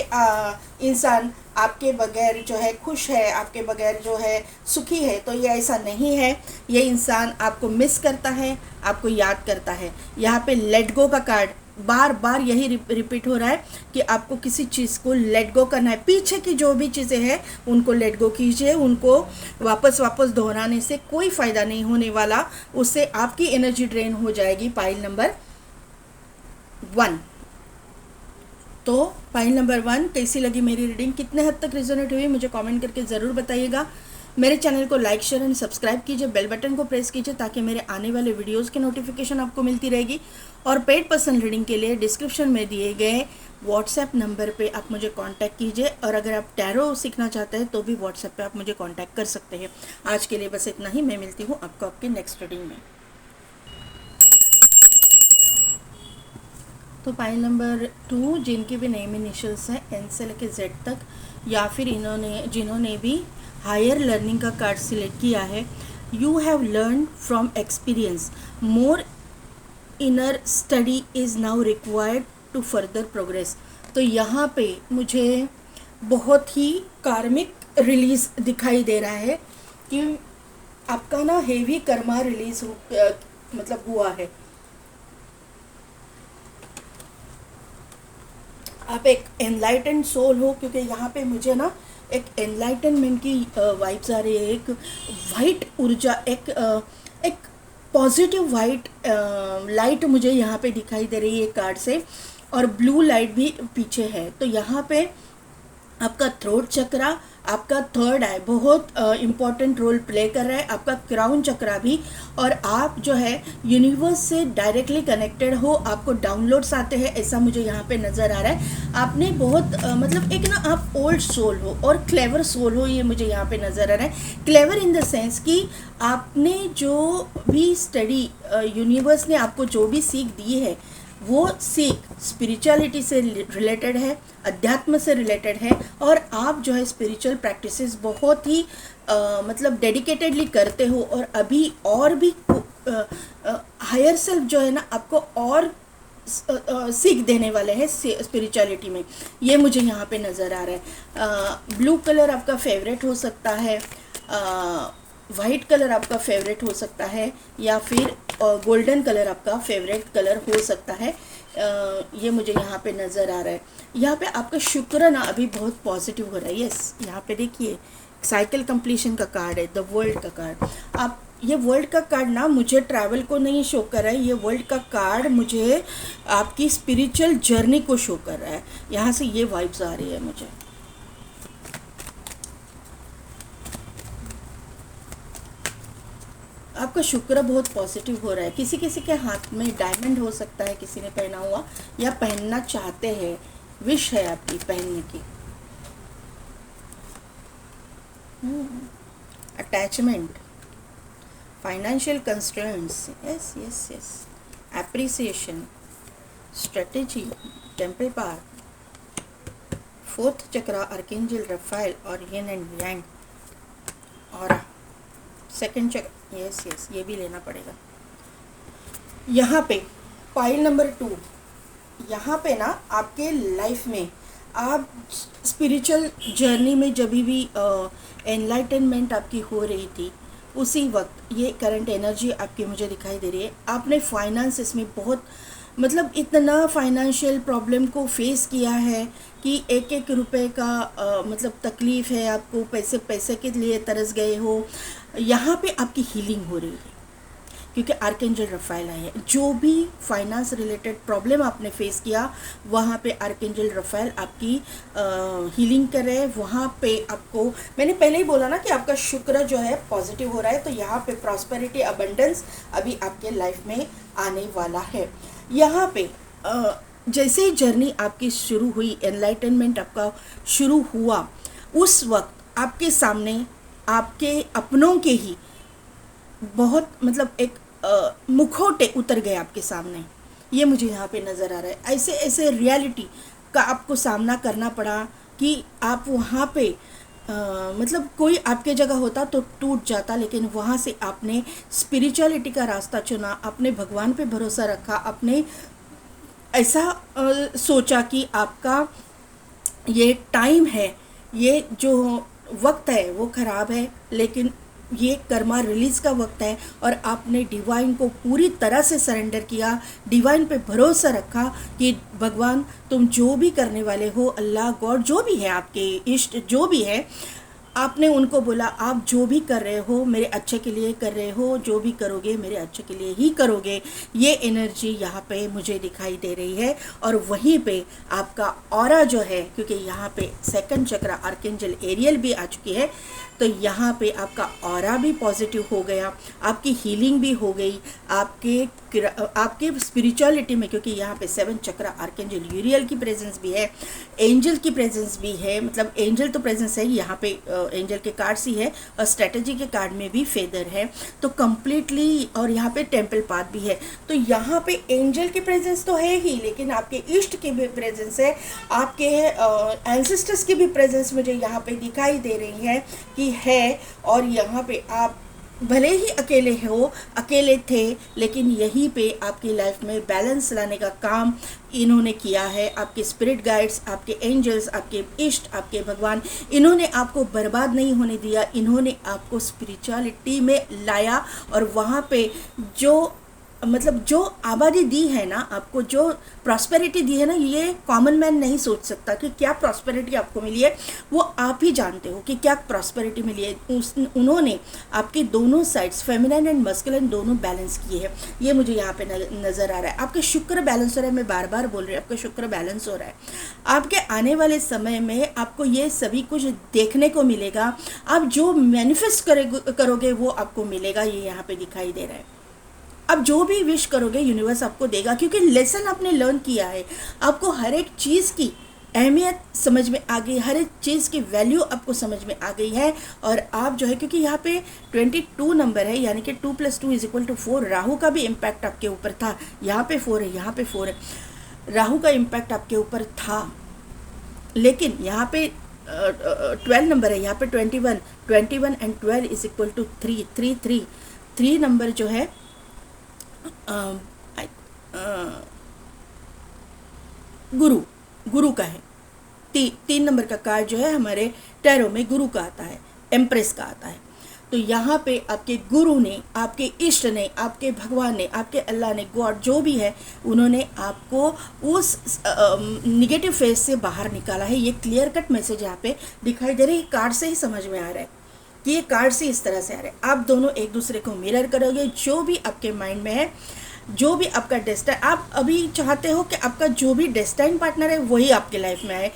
इंसान आपके बगैर जो है खुश है, आपके बगैर जो है सुखी है, तो ये ऐसा नहीं है। ये इंसान आपको मिस करता है, आपको याद करता है। यहाँ पे लेट गो का कार्ड बार बार यही रिपीट हो रहा है कि आपको किसी चीज़ को लेट गो करना है। पीछे की जो भी चीज़ें हैं उनको लेट गो कीजिए। उनको वापस दोहराने से कोई फ़ायदा नहीं होने वाला, उससे आपकी एनर्जी ड्रेन हो जाएगी। Pile number 1। तो पाइल नंबर 1 कैसी लगी मेरी रीडिंग, कितने हद तक रिजोनेट हुई, मुझे कमेंट करके ज़रूर बताइएगा। मेरे चैनल को लाइक, शेयर एंड सब्सक्राइब कीजिए, बेल बटन को प्रेस कीजिए ताकि मेरे आने वाले वीडियोस की नोटिफिकेशन आपको मिलती रहेगी। और पेड पर्सन रीडिंग के लिए डिस्क्रिप्शन में दिए गए व्हाट्सएप नंबर पे आप मुझे कांटेक्ट कीजिए। और अगर आप टैरो सीखना चाहते हैं तो भी व्हाट्सएप पे आप मुझे कांटेक्ट कर सकते हैं। आज के लिए बस इतना ही। मैं मिलती हूँ आपको आपकी नेक्स्ट रीडिंग में। तो पाइल नंबर 2, जिनके भी नेम इनिशियल्स हैं एन से लेके जेड तक, या फिर जिन्होंने भी हायर लर्निंग का कार्ड सिलेक्ट किया है, you have learn from experience, more inner study is now required to further progress. तो यहाँ पे मुझे बहुत ही कार्मिक रिलीज दिखाई दे रहा है कि आपका ना हेवी कर्मा रिलीज मतलब हुआ है। आप एक एनलाइटेंड सोल हो, क्योंकि यहाँ पे मुझे ना एक एनलाइटनमेंट की वाइब्स आ रही है। एक वाइट ऊर्जा, एक पॉजिटिव वाइट लाइट मुझे यहाँ पे दिखाई दे रही है कार्ड से, और ब्लू लाइट भी पीछे है। तो यहाँ पे आपका थ्रोट चक्रा, आपका थर्ड आई बहुत इम्पॉर्टेंट रोल प्ले कर रहा है, आपका क्राउन चक्रा भी। और आप जो है यूनिवर्स से डायरेक्टली कनेक्टेड हो, आपको डाउनलोड्स आते हैं, ऐसा मुझे यहाँ पे नज़र आ रहा है। आपने बहुत मतलब एक ना आप ओल्ड सोल हो और क्लेवर सोल हो, ये मुझे यहाँ पे नज़र आ रहा है। क्लेवर इन द सेंस कि आपने जो भी स्टडी यूनिवर्स ने आपको जो भी सीख दी है, वो सीख स्पिरिचुअलिटी से रिलेटेड है, अध्यात्म से रिलेटेड है। और आप जो है स्पिरिचुअल प्रैक्टिसेस बहुत ही मतलब डेडिकेटेडली करते हो, और अभी और भी हायर सेल्फ जो है ना आपको और सीख देने वाले हैं स्पिरिचुअलिटी में, ये मुझे यहाँ पे नज़र आ रहा है। ब्लू कलर आपका फेवरेट हो सकता है, वाइट कलर आपका फेवरेट हो सकता है, या फिर गोल्डन कलर आपका फेवरेट कलर हो सकता है। ये मुझे यहाँ पे नज़र आ रहा है। यहाँ पे आपका शुक्र ना अभी बहुत पॉजिटिव हो रहा है। यस, यहाँ पे देखिए साइकिल कंप्लीशन का कार्ड है, द वर्ल्ड का कार्ड। आप ये वर्ल्ड का कार्ड ना मुझे ट्रैवल को नहीं शो कर रहा है, ये वर्ल्ड का कार्ड मुझे आपकी स्पिरिचुअल जर्नी को शो कर रहा है। यहाँ से ये वाइब्स आ रही है मुझे। आपका शुक्र बहुत पॉजिटिव हो रहा है। किसी किसी के हाथ में डायमंड हो सकता है, किसी ने पहना हुआ या पहनना चाहते हैं, विश है आपकी पहनने की। Attachment, financial constraints, yes yes yes, appreciation, strategy, temple path, fourth chakra archangel Raphael और यिन एंड यांग, और सेकंड चक्र, यस यस, ये भी लेना पड़ेगा। यहाँ पे पाइल नंबर 2, यहाँ पे ना आपके लाइफ में आप स्पिरिचुअल जर्नी में जब भी एनलाइटनमेंट आपकी हो रही थी, उसी वक्त ये करंट एनर्जी आपकी मुझे दिखाई दे रही है। आपने फाइनेंसेस में बहुत मतलब इतना फाइनेंशियल प्रॉब्लम को फेस किया है कि एक एक रुपए का मतलब तकलीफ़ है आपको, पैसे पैसे के लिए तरस गए हो। यहाँ पे आपकी हीलिंग हो रही है क्योंकि आर्कएंजल रफाइल आए हैं। जो भी फाइनेंस रिलेटेड प्रॉब्लम आपने फेस किया, वहाँ पे आर्कएंजल रफाइल आपकी हीलिंग कर रहे हैं। वहाँ पे आपको मैंने पहले ही बोला ना कि आपका शुक्र जो है पॉजिटिव हो रहा है, तो यहाँ पे प्रॉस्पेरिटी, अबंडेंस अभी आपके लाइफ में आने वाला है। यहाँ पे जैसे ही जर्नी आपकी शुरू हुई, एनलाइटनमेंट आपका शुरू हुआ, उस वक्त आपके सामने आपके अपनों के ही बहुत मतलब एक मुखौटे उतर गए आपके सामने, ये मुझे यहाँ पे नज़र आ रहा है। ऐसे ऐसे रियलिटी का आपको सामना करना पड़ा कि आप वहाँ पे मतलब कोई आपके जगह होता तो टूट जाता, लेकिन वहाँ से आपने स्पिरिचुअलिटी का रास्ता चुना, अपने भगवान पे भरोसा रखा, अपने ऐसा सोचा कि आपका ये टाइम है, ये जो वक्त है वो ख़राब है, लेकिन ये कर्मा रिलीज़ का वक्त है। और आपने डिवाइन को पूरी तरह से सरेंडर किया, डिवाइन पे भरोसा रखा कि भगवान तुम जो भी करने वाले हो, अल्लाह गॉड जो भी है, आपके इष्ट जो भी है, आपने उनको बोला आप जो भी कर रहे हो मेरे अच्छे के लिए कर रहे हो, जो भी करोगे मेरे अच्छे के लिए ही करोगे। ये एनर्जी यहाँ पे मुझे दिखाई दे रही है। और वहीं पे आपका ऑरा जो है, क्योंकि यहाँ पे सेकंड चक्र आर्कएंजल एरियल भी आ चुकी है, तो यहाँ पे आपका ऑरा भी पॉजिटिव हो गया, आपकी हीलिंग भी हो गई, आपके स्पिरिचुअलिटी में, क्योंकि यहाँ पे 7 चक्र आर्कएंजल यूरियल की प्रेजेंस भी है, एंजल की प्रेजेंस भी है, मतलब एंजल तो प्रेजेंस है, यहाँ पे एंजल के कार्ड्स ही है, और स्ट्रेटेजी के कार्ड में भी फेदर है, तो कम्प्लीटली, और यहाँ पे टेम्पल पाथ भी है। तो यहाँ पे एंजल की प्रेजेंस तो है ही, लेकिन आपके इष्ट की भी प्रेजेंस है, आपके एंसेस्टर्स की भी प्रेजेंस मुझे यहाँ पे दिखाई दे रही है कि है। और यहाँ पे आप भले ही अकेले हो, अकेले थे, लेकिन यहीं पे आपकी लाइफ में बैलेंस लाने का काम इन्होंने किया है। आपके स्पिरिट गाइड्स, आपके एंजल्स, आपके इष्ट, आपके भगवान, इन्होंने आपको बर्बाद नहीं होने दिया, इन्होंने आपको स्पिरिचुअलिटी में लाया। और वहाँ पे जो मतलब जो आबादी दी है ना आपको, जो प्रॉस्पेरिटी दी है ना, ये कॉमन मैन नहीं सोच सकता कि क्या प्रॉस्पेरिटी आपको मिली है। वो आप ही जानते हो कि क्या प्रॉस्पेरिटी मिली है। उन्होंने आपके दोनों साइड्स, फेमिनाइन एंड मस्कुलिन, दोनों बैलेंस किए हैं। ये मुझे यहाँ पे नज़र आ रहा है। आपका शुक्र बैलेंस हो रहा है, मैं बार बार बोल रही हूँ, आपका शुक्र बैलेंस हो रहा है। आपके आने वाले समय में आपको ये सभी कुछ देखने को मिलेगा। आप जो मैनिफेस्ट करोगे वो आपको मिलेगा, ये यहाँ पे दिखाई दे रहा है। अब जो भी विश करोगे यूनिवर्स आपको देगा, क्योंकि लेसन आपने लर्न किया है। आपको हर एक चीज़ की अहमियत समझ में आ गई, हर एक चीज़ की वैल्यू आपको समझ में आ गई है। और आप जो है, क्योंकि यहाँ पे 22 नंबर है, यानी कि 2 + 2 = 4। राहु का भी इम्पैक्ट आपके ऊपर था। यहाँ पे 4 है, यहाँ पे 4 है, राहु का इम्पैक्ट आपके ऊपर था। लेकिन यहाँ पे 12 नंबर है, यहाँ पे 21 एंड 12 = 3। 3 नंबर जो है गुरु का है। 3 नंबर का कार्ड जो है हमारे टैरो में गुरु का आता है, एम्प्रेस का आता है। तो यहाँ पे आपके गुरु ने, आपके इष्ट ने, आपके भगवान ने, आपके अल्लाह ने, गॉड जो भी है, उन्होंने आपको उस निगेटिव फेज से बाहर निकाला है। ये क्लियर कट मैसेज यहाँ पे दिखाई दे रही है। कार्ड से ही समझ में आ रहा है कि ये कार्ड से इस तरह से आ रहा है। आप दोनों एक दूसरे को मिरर करोगे। जो भी आपके माइंड में है, जो भी आपका डेस्टाइन, आप अभी चाहते हो कि आपका जो भी डेस्टाइन पार्टनर है वही आपके लाइफ में आए।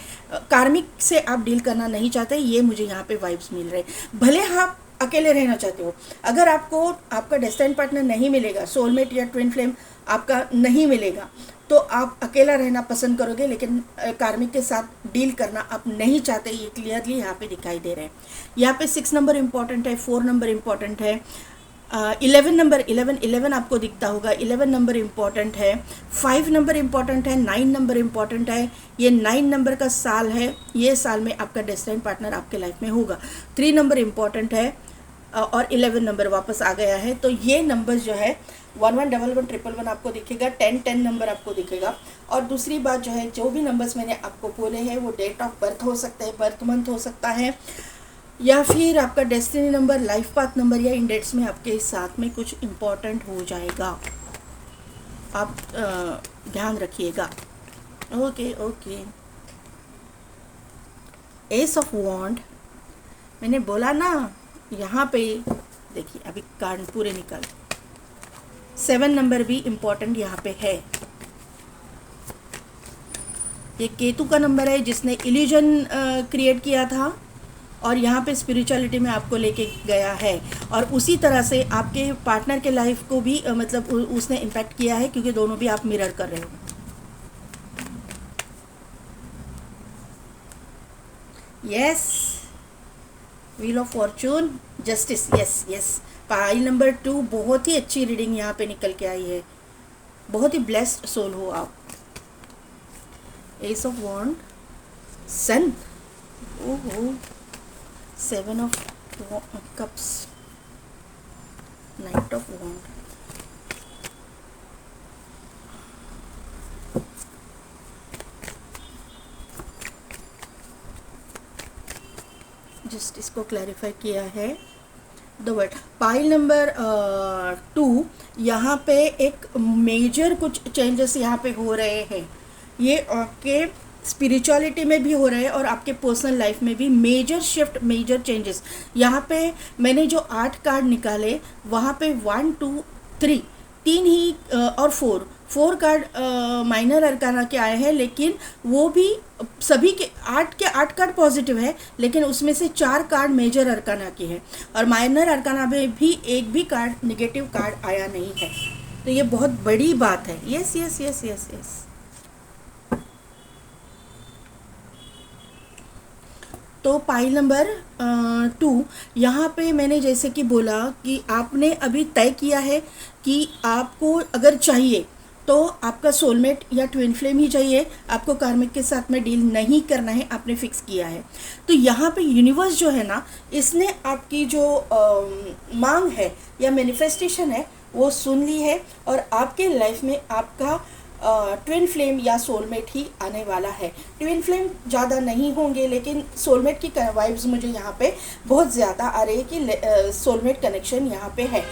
कार्मिक से आप डील करना नहीं चाहते, ये मुझे यहाँ पे वाइब्स मिल रहे। भले आप अकेले रहना चाहते हो, अगर आपको आपका डेस्टाइन पार्टनर नहीं मिलेगा, सोलमेट या ट्विन फ्लेम आपका नहीं मिलेगा, तो आप अकेला रहना पसंद करोगे, लेकिन कार्मिक के साथ डील करना आप नहीं चाहते। ये क्लियरली यहाँ पे दिखाई दे रहे हैं। यहाँ पे 6 नंबर इम्पॉर्टेंट है, 4 नंबर इम्पॉर्टेंट है, 11 आपको दिखता होगा, 11 नंबर इम्पॉर्टेंट है, 5 नंबर इम्पॉर्टेंट है, 9 नंबर इम्पॉर्टेंट है। ये 9 नंबर का साल है, ये साल में आपका डेस्टिनी पार्टनर आपके लाइफ में होगा। 3 नंबर इम्पॉर्टेंट है और 11 नंबर वापस आ गया है। तो ये नंबर जो है 111111 आपको दिखेगा, 1010 नंबर आपको दिखेगा। और दूसरी बात जो है, जो भी नंबर्स मैंने आपको बोले हैं वो डेट ऑफ बर्थ हो सकते हैं, बर्थ मंथ हो सकता है, या फिर आपका destiny number, life path number, या इन डेट्स में आपके साथ में कुछ इम्पोर्टेंट हो जाएगा। आप ध्यान रखिएगा। ओके। एस ऑफ वॉन्ड, मैंने बोला ना, यहाँ पे देखिए अभी कार्ड पूरे निकल। 7 नंबर भी इम्पोर्टेंट यहाँ पे है। ये केतु का नंबर है जिसने इल्यूजन क्रिएट किया था और यहाँ पे स्पिरिचुअलिटी में आपको लेके गया है। और उसी तरह से आपके पार्टनर के लाइफ को भी मतलब उसने इम्पैक्ट किया है, क्योंकि दोनों भी आप मिरर कर रहे हो। Yes, wheel of Fortune, justice, yes. Pile number 2, बहुत ही अच्छी रीडिंग यहाँ पे निकल के आई है। बहुत ही ब्लेस्ड सोल हो आप। एस ऑफ वॉन्ड, सन, ओहो, 7 of cups, knight of wand, just इसको क्लैरिफाई किया है द वर्ड। पाइल नंबर 2, यहाँ पे एक मेजर कुछ चेंजेस यहाँ पे हो रहे हैं। ये आपके स्पिरिचुअलिटी में भी हो रहे हैं और आपके पर्सनल लाइफ में भी मेजर शिफ्ट, मेजर चेंजेस। यहाँ पे मैंने जो 8 कार्ड निकाले, वहाँ पे 1 2 3 3 ही और 4 कार्ड माइनर अरकाना के आए हैं, लेकिन वो भी सभी के 8 कार्ड पॉजिटिव है, लेकिन उसमें से 4 कार्ड मेजर अरकाना के हैं और माइनर अरकाना में भी एक भी कार्ड नेगेटिव कार्ड आया नहीं है। तो ये बहुत बड़ी बात है। यस। तो पाइल नंबर 2, यहाँ पे मैंने जैसे कि बोला कि आपने अभी तय किया है कि आपको अगर चाहिए तो आपका सोलमेट या ट्विन फ्लेम ही चाहिए, आपको कार्मिक के साथ में डील नहीं करना है, आपने फिक्स किया है। तो यहाँ पे यूनिवर्स जो है ना, इसने आपकी जो मांग है या मैनिफेस्टेशन है वो सुन ली है और आपके लाइफ में आपका ट्विन फ्लेम या सोलमेट ही आने वाला है। ट्विन फ्लेम ज़्यादा नहीं होंगे, लेकिन सोलमेट की वाइब्स मुझे यहाँ पे बहुत ज़्यादा आ रही है कि सोलमेट कनेक्शन यहाँ पे है।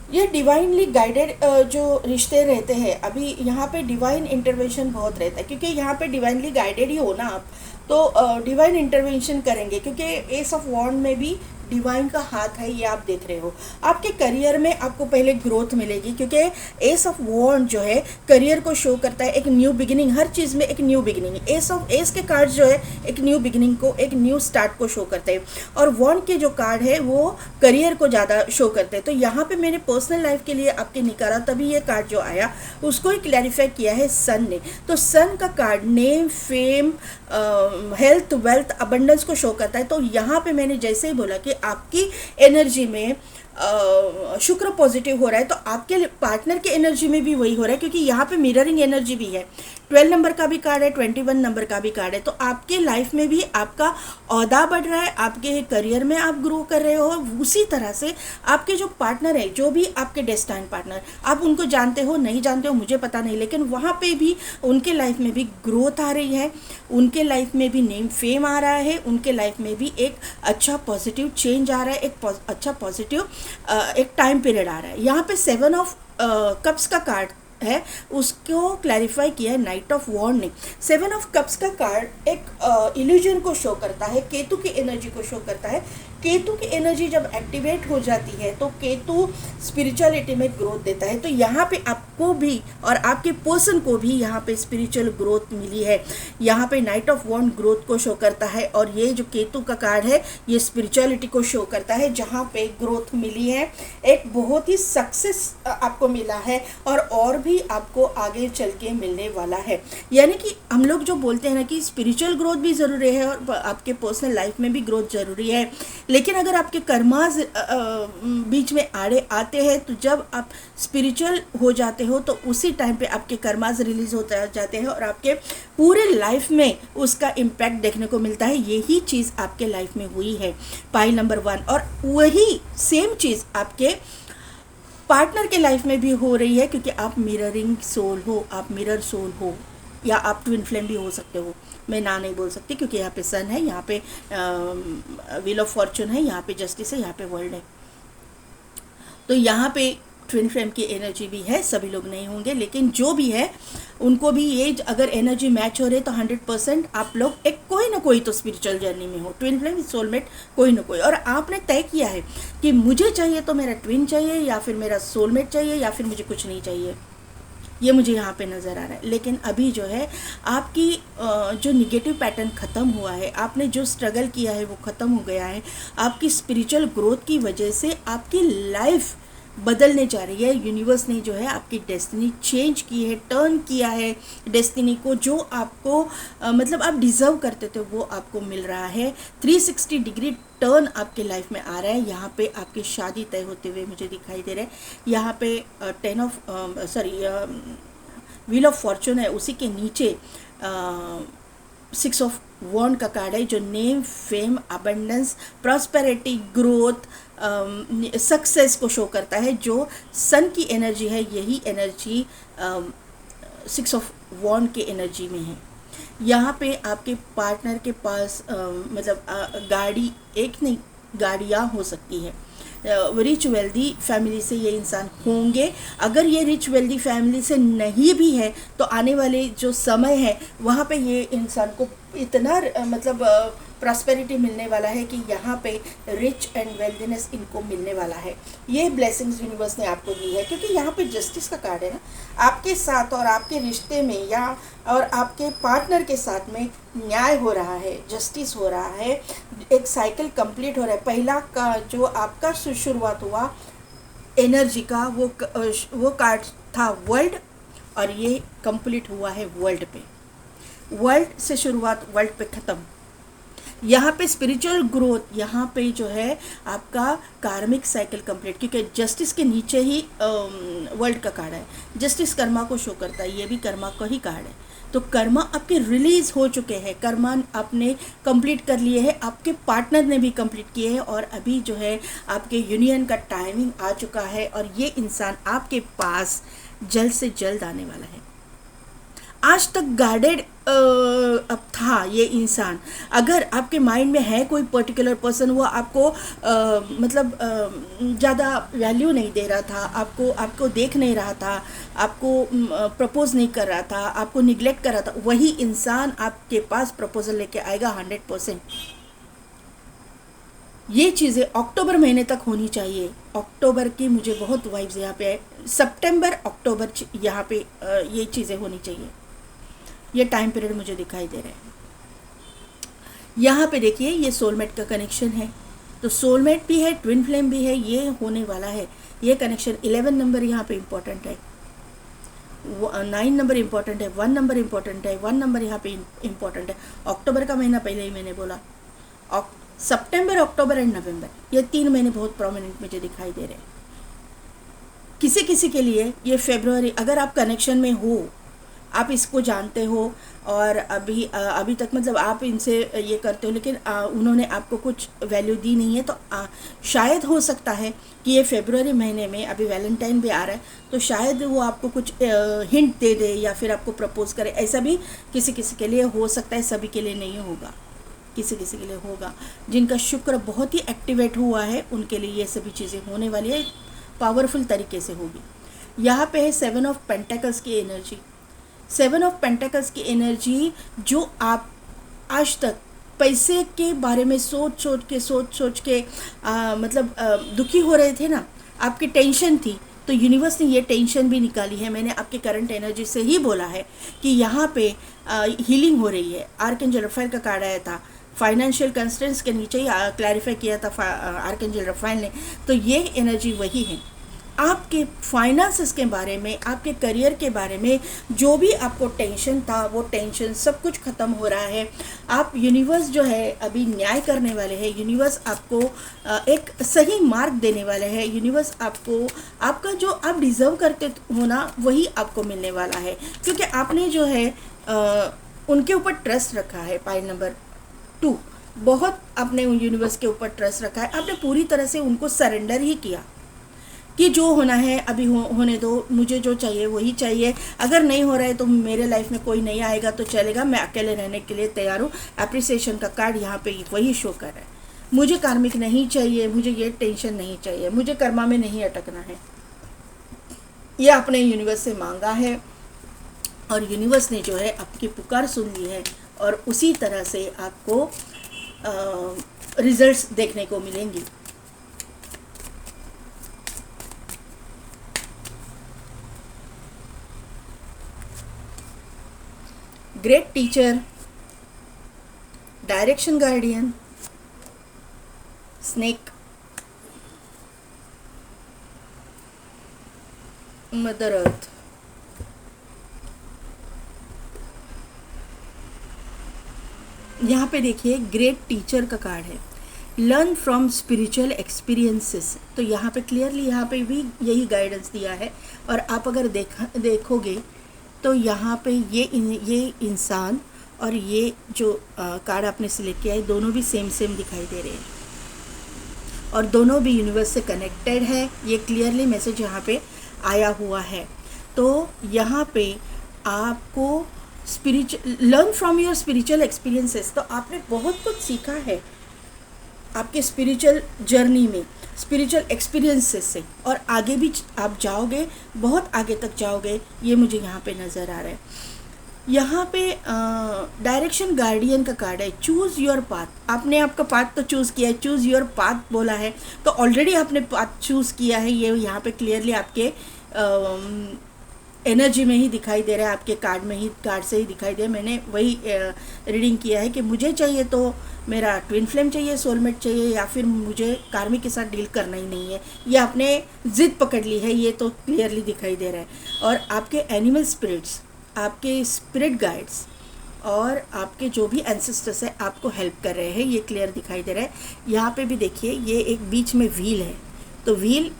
ये डिवाइनली गाइडेड जो रिश्ते रहते हैं, अभी यहाँ पे डिवाइन इंटरवेंशन बहुत रहता है, क्योंकि यहाँ पे डिवाइनली गाइडेड ही हो ना आप, तो डिवाइन इंटरवेंशन करेंगे, क्योंकि एस ऑफ वॉन्ड में भी डिवाइन का हाथ है, ये आप देख रहे हो। आपके करियर में आपको पहले ग्रोथ मिलेगी, क्योंकि एस ऑफ वॉन्ड जो है करियर को शो करता है, एक न्यू बिगिनिंग, हर चीज़ में एक न्यू बिगिनिंग। एस के कार्ड जो है एक न्यू बिगिनिंग को, एक न्यू स्टार्ट को शो करते हैं, और वॉन्ड के जो कार्ड है वो करियर को ज़्यादा शो करते हैं। तो यहाँ पे मैंने पर्सनल लाइफ के लिए आपके निकाला, तभी ये कार्ड जो आया उसको ही क्लैरिफाई किया है सन ने। तो सन का card name, fame, health, wealth, abundance को शो करता है। तो यहाँ पे मैंने जैसे ही बोला कि आपकी एनर्जी में शुक्र पॉजिटिव हो रहा है, तो आपके पार्टनर के एनर्जी में भी वही हो रहा है, क्योंकि यहाँ पे मिररिंग एनर्जी भी है। 12 नंबर का भी कार्ड है, 21 नंबर का भी कार्ड है। तो आपके लाइफ में भी आपका औहदा बढ़ रहा है, आपके करियर में आप ग्रो कर रहे हो। उसी तरह से आपके जो पार्टनर है, जो भी आपके डेस्टाइन पार्टनर, आप उनको जानते हो नहीं जानते हो मुझे पता नहीं, लेकिन वहाँ पे भी उनके लाइफ में भी ग्रोथ आ रही है, उनके लाइफ में भी नेम फेम आ रहा है, उनके लाइफ में भी एक अच्छा पॉजिटिव चेंज आ रहा है, एक अच्छा पॉजिटिव एक टाइम पीरियड आ रहा है। यहाँ पे 7 ऑफ कप्स का कार्ड है, उसको क्लैरिफाई किया है नाइट ऑफ वॉन्ड ने। 7 ऑफ कप्स का कार्ड एक इल्यूजन को शो करता है, केतु की एनर्जी को शो करता है। केतु की एनर्जी जब एक्टिवेट हो जाती है तो केतु स्पिरिचुअलिटी में ग्रोथ देता है। तो यहाँ पे आपको भी और आपके पर्सन को भी यहाँ पे स्पिरिचुअल ग्रोथ मिली है। यहाँ पे नाइट ऑफ वॉन्ड ग्रोथ को शो करता है, और ये जो केतु का कार्ड है ये स्पिरिचुअलिटी को शो करता है, जहाँ पे ग्रोथ मिली है, एक बहुत ही सक्सेस आपको मिला है, और भी आपको आगे चल के मिलने वाला है। यानी कि हम लोग जो बोलते हैं ना कि स्पिरिचुअल ग्रोथ भी ज़रूरी है और आपके पर्सनल लाइफ में भी ग्रोथ ज़रूरी है, लेकिन अगर आपके कर्मास बीच में आड़े आते हैं, तो जब आप स्पिरिचुअल हो जाते हो तो उसी टाइम पे आपके कर्मास रिलीज होते जाते हैं और आपके पूरे लाइफ में उसका इम्पैक्ट देखने को मिलता है। यही चीज़ आपके लाइफ में हुई है पाइल नंबर 1, और वही सेम चीज़ आपके पार्टनर के लाइफ में भी हो रही है, क्योंकि आप मिररिंग सोल हो, आप मिरर सोल हो, या आप ट्विन फ्लेम भी हो सकते हो। मैं ना नहीं बोल सकती, क्योंकि यहाँ पे सन है, यहाँ पे व्हील ऑफ फॉर्चून है, यहाँ पे जस्टिस है, यहाँ पे वर्ल्ड है। तो यहाँ पे ट्विन फ्लेम की एनर्जी भी है, सभी लोग नहीं होंगे, लेकिन जो भी है उनको भी ये अगर एनर्जी मैच हो रही है तो 100% आप लोग एक कोई ना कोई तो स्पिरिचुअल जर्नी में हो। ट्विन फ्लेम सोलमेट कोई ना कोई, और आपने तय किया है कि मुझे चाहिए तो मेरा ट्विन चाहिए, या फिर मेरा सोलमेट चाहिए, या फिर मुझे कुछ नहीं चाहिए। ये मुझे यहाँ पे नज़र आ रहा है। लेकिन अभी जो है आपकी जो निगेटिव पैटर्न ख़त्म हुआ है, आपने जो स्ट्रगल किया है वो ख़त्म हो गया है। आपकी स्पिरिचुअल ग्रोथ की वजह से आपकी लाइफ बदलने जा रही है। यूनिवर्स ने जो है आपकी डेस्टिनी चेंज की है, टर्न किया है डेस्टिनी को, जो आपको मतलब आप डिज़र्व करते थे वो आपको मिल रहा है। 360 डिग्री टर्न आपके लाइफ में आ रहा है। यहाँ पे आपकी शादी तय होते हुए मुझे दिखाई दे रहा है। यहाँ पे व्हील ऑफ फॉर्चून है, उसी के नीचे 6 ऑफ वॉन्ड का कार्ड है, जो name, fame, abundance, prosperity, growth, success को शो करता है। जो सन की एनर्जी है, यही एनर्जी 6 ऑफ वॉन्ड के एनर्जी में है। यहाँ पे आपके पार्टनर के पास गाड़ी, एक नहीं गाड़ियाँ हो सकती है। रिच वेल्दी फैमिली से ये इंसान होंगे। अगर ये रिच वेल्दी फैमिली से नहीं भी है तो आने वाले जो समय है वहाँ पे ये इंसान को इतना प्रॉस्पेरिटी मिलने वाला है कि यहाँ पे रिच एंड वेल्दीनेस इनको मिलने वाला है। ये ब्लेसिंग्स यूनिवर्स ने आपको दी है, क्योंकि यहाँ पे जस्टिस का कार्ड है ना, आपके साथ और आपके रिश्ते में या और आपके पार्टनर के साथ में न्याय हो रहा है, जस्टिस हो रहा है, एक साइकिल कंप्लीट हो रहा है। पहला का जो आपका शुरुआत हुआ एनर्जी का वो कार्ड था वर्ल्ड, और ये कंप्लीट हुआ है वर्ल्ड पे। वर्ल्ड से शुरुआत, वर्ल्ड पे ख़त्म। यहाँ पे स्पिरिचुअल ग्रोथ, यहाँ पे जो है आपका कार्मिक साइकिल कंप्लीट, क्योंकि जस्टिस के नीचे ही वर्ल्ड का कार्ड है। जस्टिस कर्मा को शो करता है, ये भी कर्मा का ही कार्ड है। तो कर्मा आपके रिलीज हो चुके हैं, कर्मा आपने कंप्लीट कर लिए हैं, आपके पार्टनर ने भी कंप्लीट किए हैं, और अभी जो है आपके यूनियन का टाइमिंग आ चुका है, और ये इंसान आपके पास जल्द से जल्द आने वाला है। आज तक गार्डेड अब था ये इंसान। अगर आपके माइंड में है कोई पर्टिकुलर पर्सन, वो आपको मतलब ज़्यादा वैल्यू नहीं दे रहा था, आपको आपको देख नहीं रहा था, आपको प्रपोज नहीं कर रहा था, आपको निगलेक्ट कर रहा था, वही इंसान आपके पास प्रपोजल लेके आएगा 100%। ये चीज़ें अक्टूबर महीने तक होनी चाहिए। अक्टूबर की मुझे बहुत वाइब्स यहाँ पे है, सितंबर अक्टूबर यहाँ पे ये चीज़ें होनी चाहिए। ये टाइम पीरियड मुझे दिखाई दे रहे हैं। यहाँ पे देखिए ये सोलमेट का कनेक्शन है, तो सोलमेट भी है, ट्विन फ्लेम भी है, ये होने वाला है ये कनेक्शन। 11 नंबर यहाँ पे इम्पोर्टेंट है, 9 नंबर इम्पोर्टेंट है, 1 नंबर इम्पोर्टेंट है, 1 नंबर यहाँ पे इम्पोर्टेंट है। अक्टूबर का महीना पहले ही मैंने बोला, सितंबर, अक्टूबर एंड नवंबर, ये 3 महीने बहुत प्रोमिनेंट मुझे दिखाई दे रहे हैं। किसी किसी के लिए ये फरवरी, अगर आप कनेक्शन में हो, आप इसको जानते हो और अभी तक मतलब आप इनसे ये करते हो, लेकिन उन्होंने आपको कुछ वैल्यू दी नहीं है, तो शायद हो सकता है कि ये फरवरी महीने में, अभी वैलेंटाइन भी आ रहा है, तो शायद वो आपको कुछ हिंट दे दे या फिर आपको प्रपोज करे। ऐसा भी किसी किसी के लिए हो सकता है, सभी के लिए नहीं होगा, किसी किसी के लिए होगा। जिनका शुक्र बहुत ही एक्टिवेट हुआ है उनके लिए ये सभी चीज़ें होने वाली है, पावरफुल तरीके से होगी। यहाँ पे है 7 ऑफ पेंटेकल्स की एनर्जी। 7 ऑफ पेंटेकल्स की एनर्जी, जो आप आज तक पैसे के बारे में सोच सोच के मतलब दुखी हो रहे थे ना, आपकी टेंशन थी, तो यूनिवर्स ने ये टेंशन भी निकाली है। मैंने आपके करंट एनर्जी से ही बोला है कि यहाँ पे हीलिंग हो रही है। आर्कएंजल रफाइल का कार्ड आया था, फाइनेंशियल कंस्ट्रेंट्स के नीचे ही क्लैरिफाई किया था आर्कएंजल रफाइल ने, तो ये एनर्जी वही है। आपके फाइनेंसेस के बारे में, आपके करियर के बारे में जो भी आपको टेंशन था, वो टेंशन सब कुछ ख़त्म हो रहा है। आप यूनिवर्स जो है अभी न्याय करने वाले हैं, यूनिवर्स आपको एक सही मार्ग देने वाले हैं। यूनिवर्स आपको आपका जो आप डिज़र्व करते हो ना, वही आपको मिलने वाला है, क्योंकि आपने जो है उनके ऊपर ट्रस्ट रखा है। पाइल नंबर 2, बहुत आपने यूनिवर्स के ऊपर ट्रस्ट रखा है, आपने पूरी तरह से उनको सरेंडर ही किया कि जो होना है अभी होने दो, मुझे जो चाहिए वही चाहिए, अगर नहीं हो रहा है तो मेरे लाइफ में कोई नहीं आएगा तो चलेगा, मैं अकेले रहने के लिए तैयार हूँ। एप्रिसिएशन का कार्ड यहाँ पे वही शो कर रहा है। मुझे कार्मिक नहीं चाहिए, मुझे ये टेंशन नहीं चाहिए, मुझे कर्मा में नहीं अटकना है, ये आपने यूनिवर्स से मांगा है और यूनिवर्स ने जो है आपकी पुकार सुन ली है, और उसी तरह से आपको रिजल्ट्स देखने को मिलेंगी। Great teacher, direction guardian, snake, mother earth, यहाँ पे देखिए ग्रेट टीचर का कार्ड है। लर्न फ्रॉम स्पिरिचुअल एक्सपीरियंसेस, तो यहाँ पे क्लियरली यहाँ पे भी यही गाइडेंस दिया है। और आप अगर देखोगे तो यहाँ पे ये इंसान और ये जो कार्ड आपने सिलेक्ट किया है, दोनों भी सेम दिखाई दे रहे हैं और दोनों भी यूनिवर्स से कनेक्टेड है। ये क्लियरली मैसेज यहाँ पे आया हुआ है। तो यहाँ पे आपको learn from your spiritual experiences, तो आपने बहुत कुछ सीखा है आपके स्पिरिचुअल जर्नी में, स्पिरिचुअल एक्सपीरियंसेस से, और आगे भी आप जाओगे, बहुत आगे तक जाओगे, ये मुझे यहाँ पे नज़र आ रहा है। यहाँ पे डायरेक्शन गार्डियन का कार्ड है। चूज़ योर पाथ, आपने आपका पाथ तो चूज़ किया है, चूज़ योर पाथ बोला है, तो ऑलरेडी आपने पाथ चूज़ किया है। ये यहाँ पे क्लियरली आपके एनर्जी में ही दिखाई दे रहा है, आपके कार्ड से ही दिखाई दे। मैंने वही रीडिंग किया है कि मुझे चाहिए तो मेरा ट्विन फ्लेम चाहिए, सोलमेट चाहिए, या फिर मुझे कार्मिक के साथ डील करना ही नहीं है। ये आपने ज़िद पकड़ ली है, ये तो क्लियरली दिखाई दे रहा है। और आपके एनिमल स्पिरिट्स, आपके स्पिरिट गाइड्स और आपके जो भी एंसेस्टर्स है आपको हेल्प कर रहे हैं, ये क्लियर दिखाई दे रहा है। यहाँ पे भी देखिए ये एक बीच में व्हील है, तो व्हील,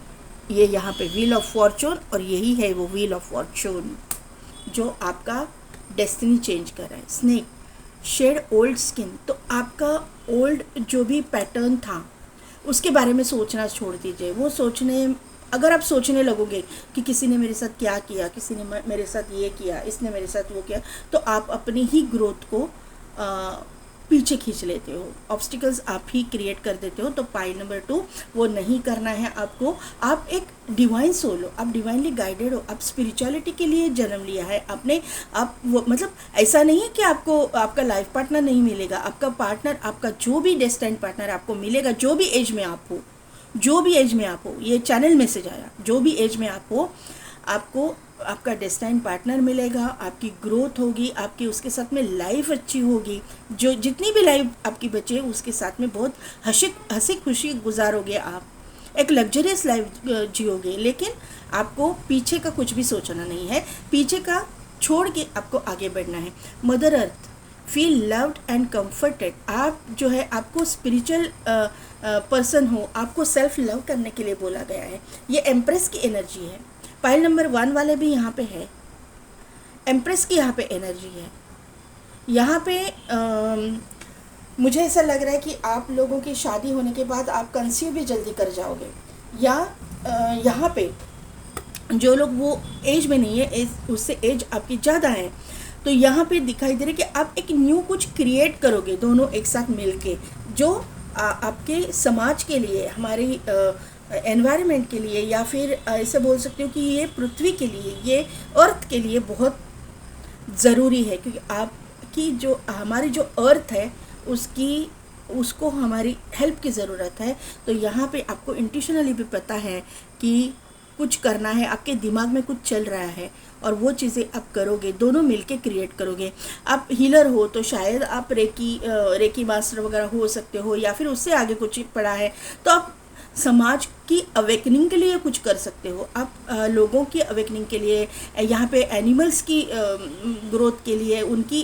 ये यहाँ पे व्हील ऑफ फॉर्चून, और यही है वो व्हील ऑफ फॉर्चून जो आपका डेस्टिनी चेंज कर रहा है। स्नेक, शेड ओल्ड स्किन, तो आपका ओल्ड जो भी पैटर्न था उसके बारे में सोचना छोड़ दीजिए। वो सोचने अगर आप सोचने लगोगे कि किसी ने मेरे साथ क्या किया, किसी ने मेरे साथ ये किया, इसने मेरे साथ वो किया, तो आप अपनी ही ग्रोथ को पीछे खींच लेते हो, ऑब्स्टिकल्स आप ही क्रिएट कर देते हो। तो पाइल नंबर 2 वो नहीं करना है आपको। आप एक डिवाइन सोल हो, आप डिवाइनली गाइडेड हो, आप स्पिरिचुअलिटी के लिए जन्म लिया है आपने। आप वो मतलब ऐसा नहीं है कि आपको आपका लाइफ पार्टनर नहीं मिलेगा, आपका पार्टनर, आपका जो भी डेस्टिन्ड पार्टनर आपको मिलेगा, जो भी एज में आप हो, जो भी एज में आप हो, ये चैनल मैसेज आया, जो भी एज में आप हो, आपको आपका डेस्टाइन पार्टनर मिलेगा, आपकी ग्रोथ होगी, आपकी उसके साथ में लाइफ अच्छी होगी, जो जितनी भी लाइफ आपकी बचे उसके साथ में बहुत हंसी खुशी गुजारोगे, आप एक लग्जरियस लाइफ जियोगे। लेकिन आपको पीछे का कुछ भी सोचना नहीं है, पीछे का छोड़ के आपको आगे बढ़ना है। Mother earth feel loved and comforted. आप जो है आपको स्पिरिचुअल पर्सन हो, आपको सेल्फ लव करने के लिए बोला गया है। ये एम्प्रेस की एनर्जी है। पाइल नंबर 1 वाले भी यहाँ पे है, एम्प्रेस की यहाँ पे एनर्जी है। यहाँ पे मुझे ऐसा लग रहा है कि आप लोगों की शादी होने के बाद आप कंसीव भी जल्दी कर जाओगे, या यहाँ पे जो लोग वो एज में नहीं है, उससे एज आपकी ज़्यादा है, तो यहाँ पे दिखाई दे रहा है कि आप एक न्यू कुछ क्रिएट करोगे दोनों एक साथ मिलके, जो आपके समाज के लिए, हमारी एनवायरनमेंट के लिए, या फिर ऐसे बोल सकते हो कि ये पृथ्वी के लिए, ये अर्थ के लिए बहुत ज़रूरी है। क्योंकि आपकी जो हमारी जो अर्थ है उसको हमारी हेल्प की ज़रूरत है। तो यहाँ पे आपको इंट्यूशनली भी पता है कि कुछ करना है, आपके दिमाग में कुछ चल रहा है और वो चीज़ें आप करोगे, दोनों मिलके क्रिएट करोगे। आप हीलर हो तो शायद आप रेकी मास्टर वगैरह हो सकते हो, या फिर उससे आगे कुछ पढ़ा है तो आप समाज की अवेकनिंग के लिए कुछ कर सकते हो। आप लोगों की अवेकनिंग के लिए, यहाँ पे एनिमल्स की ग्रोथ के लिए, उनकी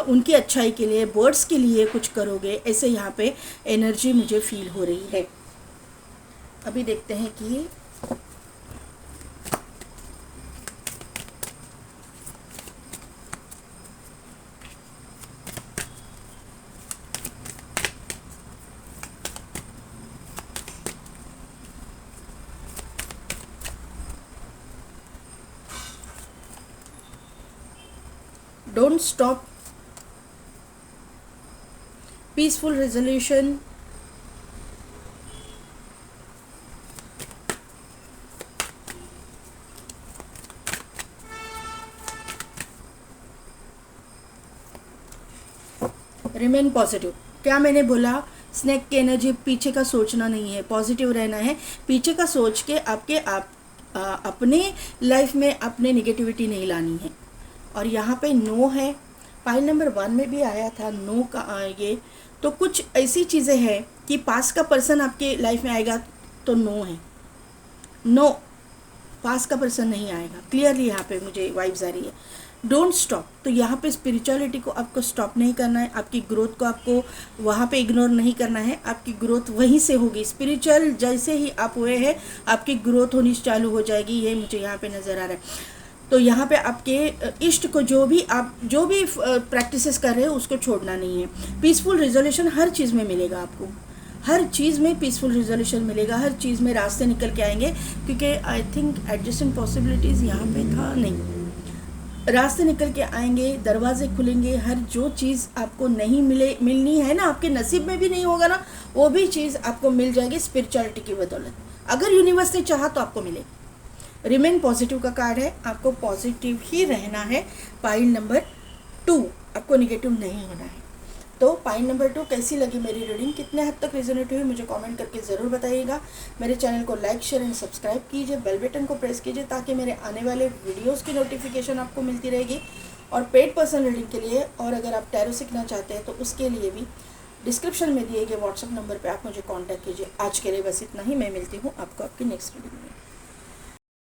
उनकी अच्छाई के लिए, बर्ड्स के लिए कुछ करोगे, ऐसे यहाँ पे एनर्जी मुझे फील हो रही है। अभी देखते हैं कि don't stop, peaceful resolution, remain positive. क्या मैंने बोला? स्नेक की एनर्जी, पीछे का सोचना नहीं है, पॉजिटिव रहना है। पीछे का सोच के अपने लाइफ में अपने निगेटिविटी नहीं लानी है। और यहाँ पे नो है, फाइल नंबर 1 में भी आया था नो का ये। तो कुछ ऐसी चीज़ें हैं कि पास का पर्सन आपके लाइफ में आएगा तो नो है, नो, पास का पर्सन नहीं आएगा। क्लियरली यहाँ पे मुझे वाइब्स आ रही है। डोंट स्टॉप, तो यहाँ पे स्पिरिचुअलिटी को आपको स्टॉप नहीं करना है, आपकी ग्रोथ को आपको वहाँ पे इग्नोर नहीं करना है। आपकी ग्रोथ वहीं से होगी। स्पिरिचुअल जैसे ही आप हुए हैं, आपकी ग्रोथ होनी चालू हो जाएगी, ये मुझे यहाँ पे नज़र आ रहा है। तो यहाँ पे आपके इष्ट को जो भी प्रैक्टिसेस कर रहे हो उसको छोड़ना नहीं है। पीसफुल रिजोल्यूशन हर चीज़ में मिलेगा आपको, हर चीज़ में पीसफुल रिजोल्यूशन मिलेगा, हर चीज़ में रास्ते निकल के आएंगे। क्योंकि आई थिंक एडजस्टिंग पॉसिबिलिटीज़ यहाँ पे था नहीं, रास्ते निकल के आएंगे, दरवाजे खुलेंगे। हर जो चीज़ आपको नहीं मिलनी है ना, आपके नसीब में भी नहीं होगा ना, वो भी चीज़ आपको मिल जाएगी स्पिरिचुअलिटी की बदौलत। अगर यूनिवर्स ने चाहा तो आपको मिलेगी। रिमेन पॉजिटिव का कार्ड है, आपको पॉजिटिव ही रहना है। पाइल नंबर 2, आपको निगेटिव नहीं होना है। तो पाइल नंबर 2 कैसी लगी मेरी रीडिंग, कितने हद तक रेजोनेट हुई, मुझे कमेंट करके ज़रूर बताइएगा। मेरे चैनल को लाइक, शेयर एंड सब्सक्राइब कीजिए, बेल बटन को प्रेस कीजिए ताकि मेरे आने वाले वीडियोस की नोटिफिकेशन आपको मिलती रहेगी। और पेड पर्सन रीडिंग के लिए, और अगर आप टैरो सीखना चाहते हैं तो उसके लिए भी डिस्क्रिप्शन में दिए गए व्हाट्सएप नंबर पर आप मुझे कॉन्टैक्ट कीजिए। आज के लिए बस इतना ही, मैं मिलती हूँ आपको आपकी नेक्स्ट वीडियो में।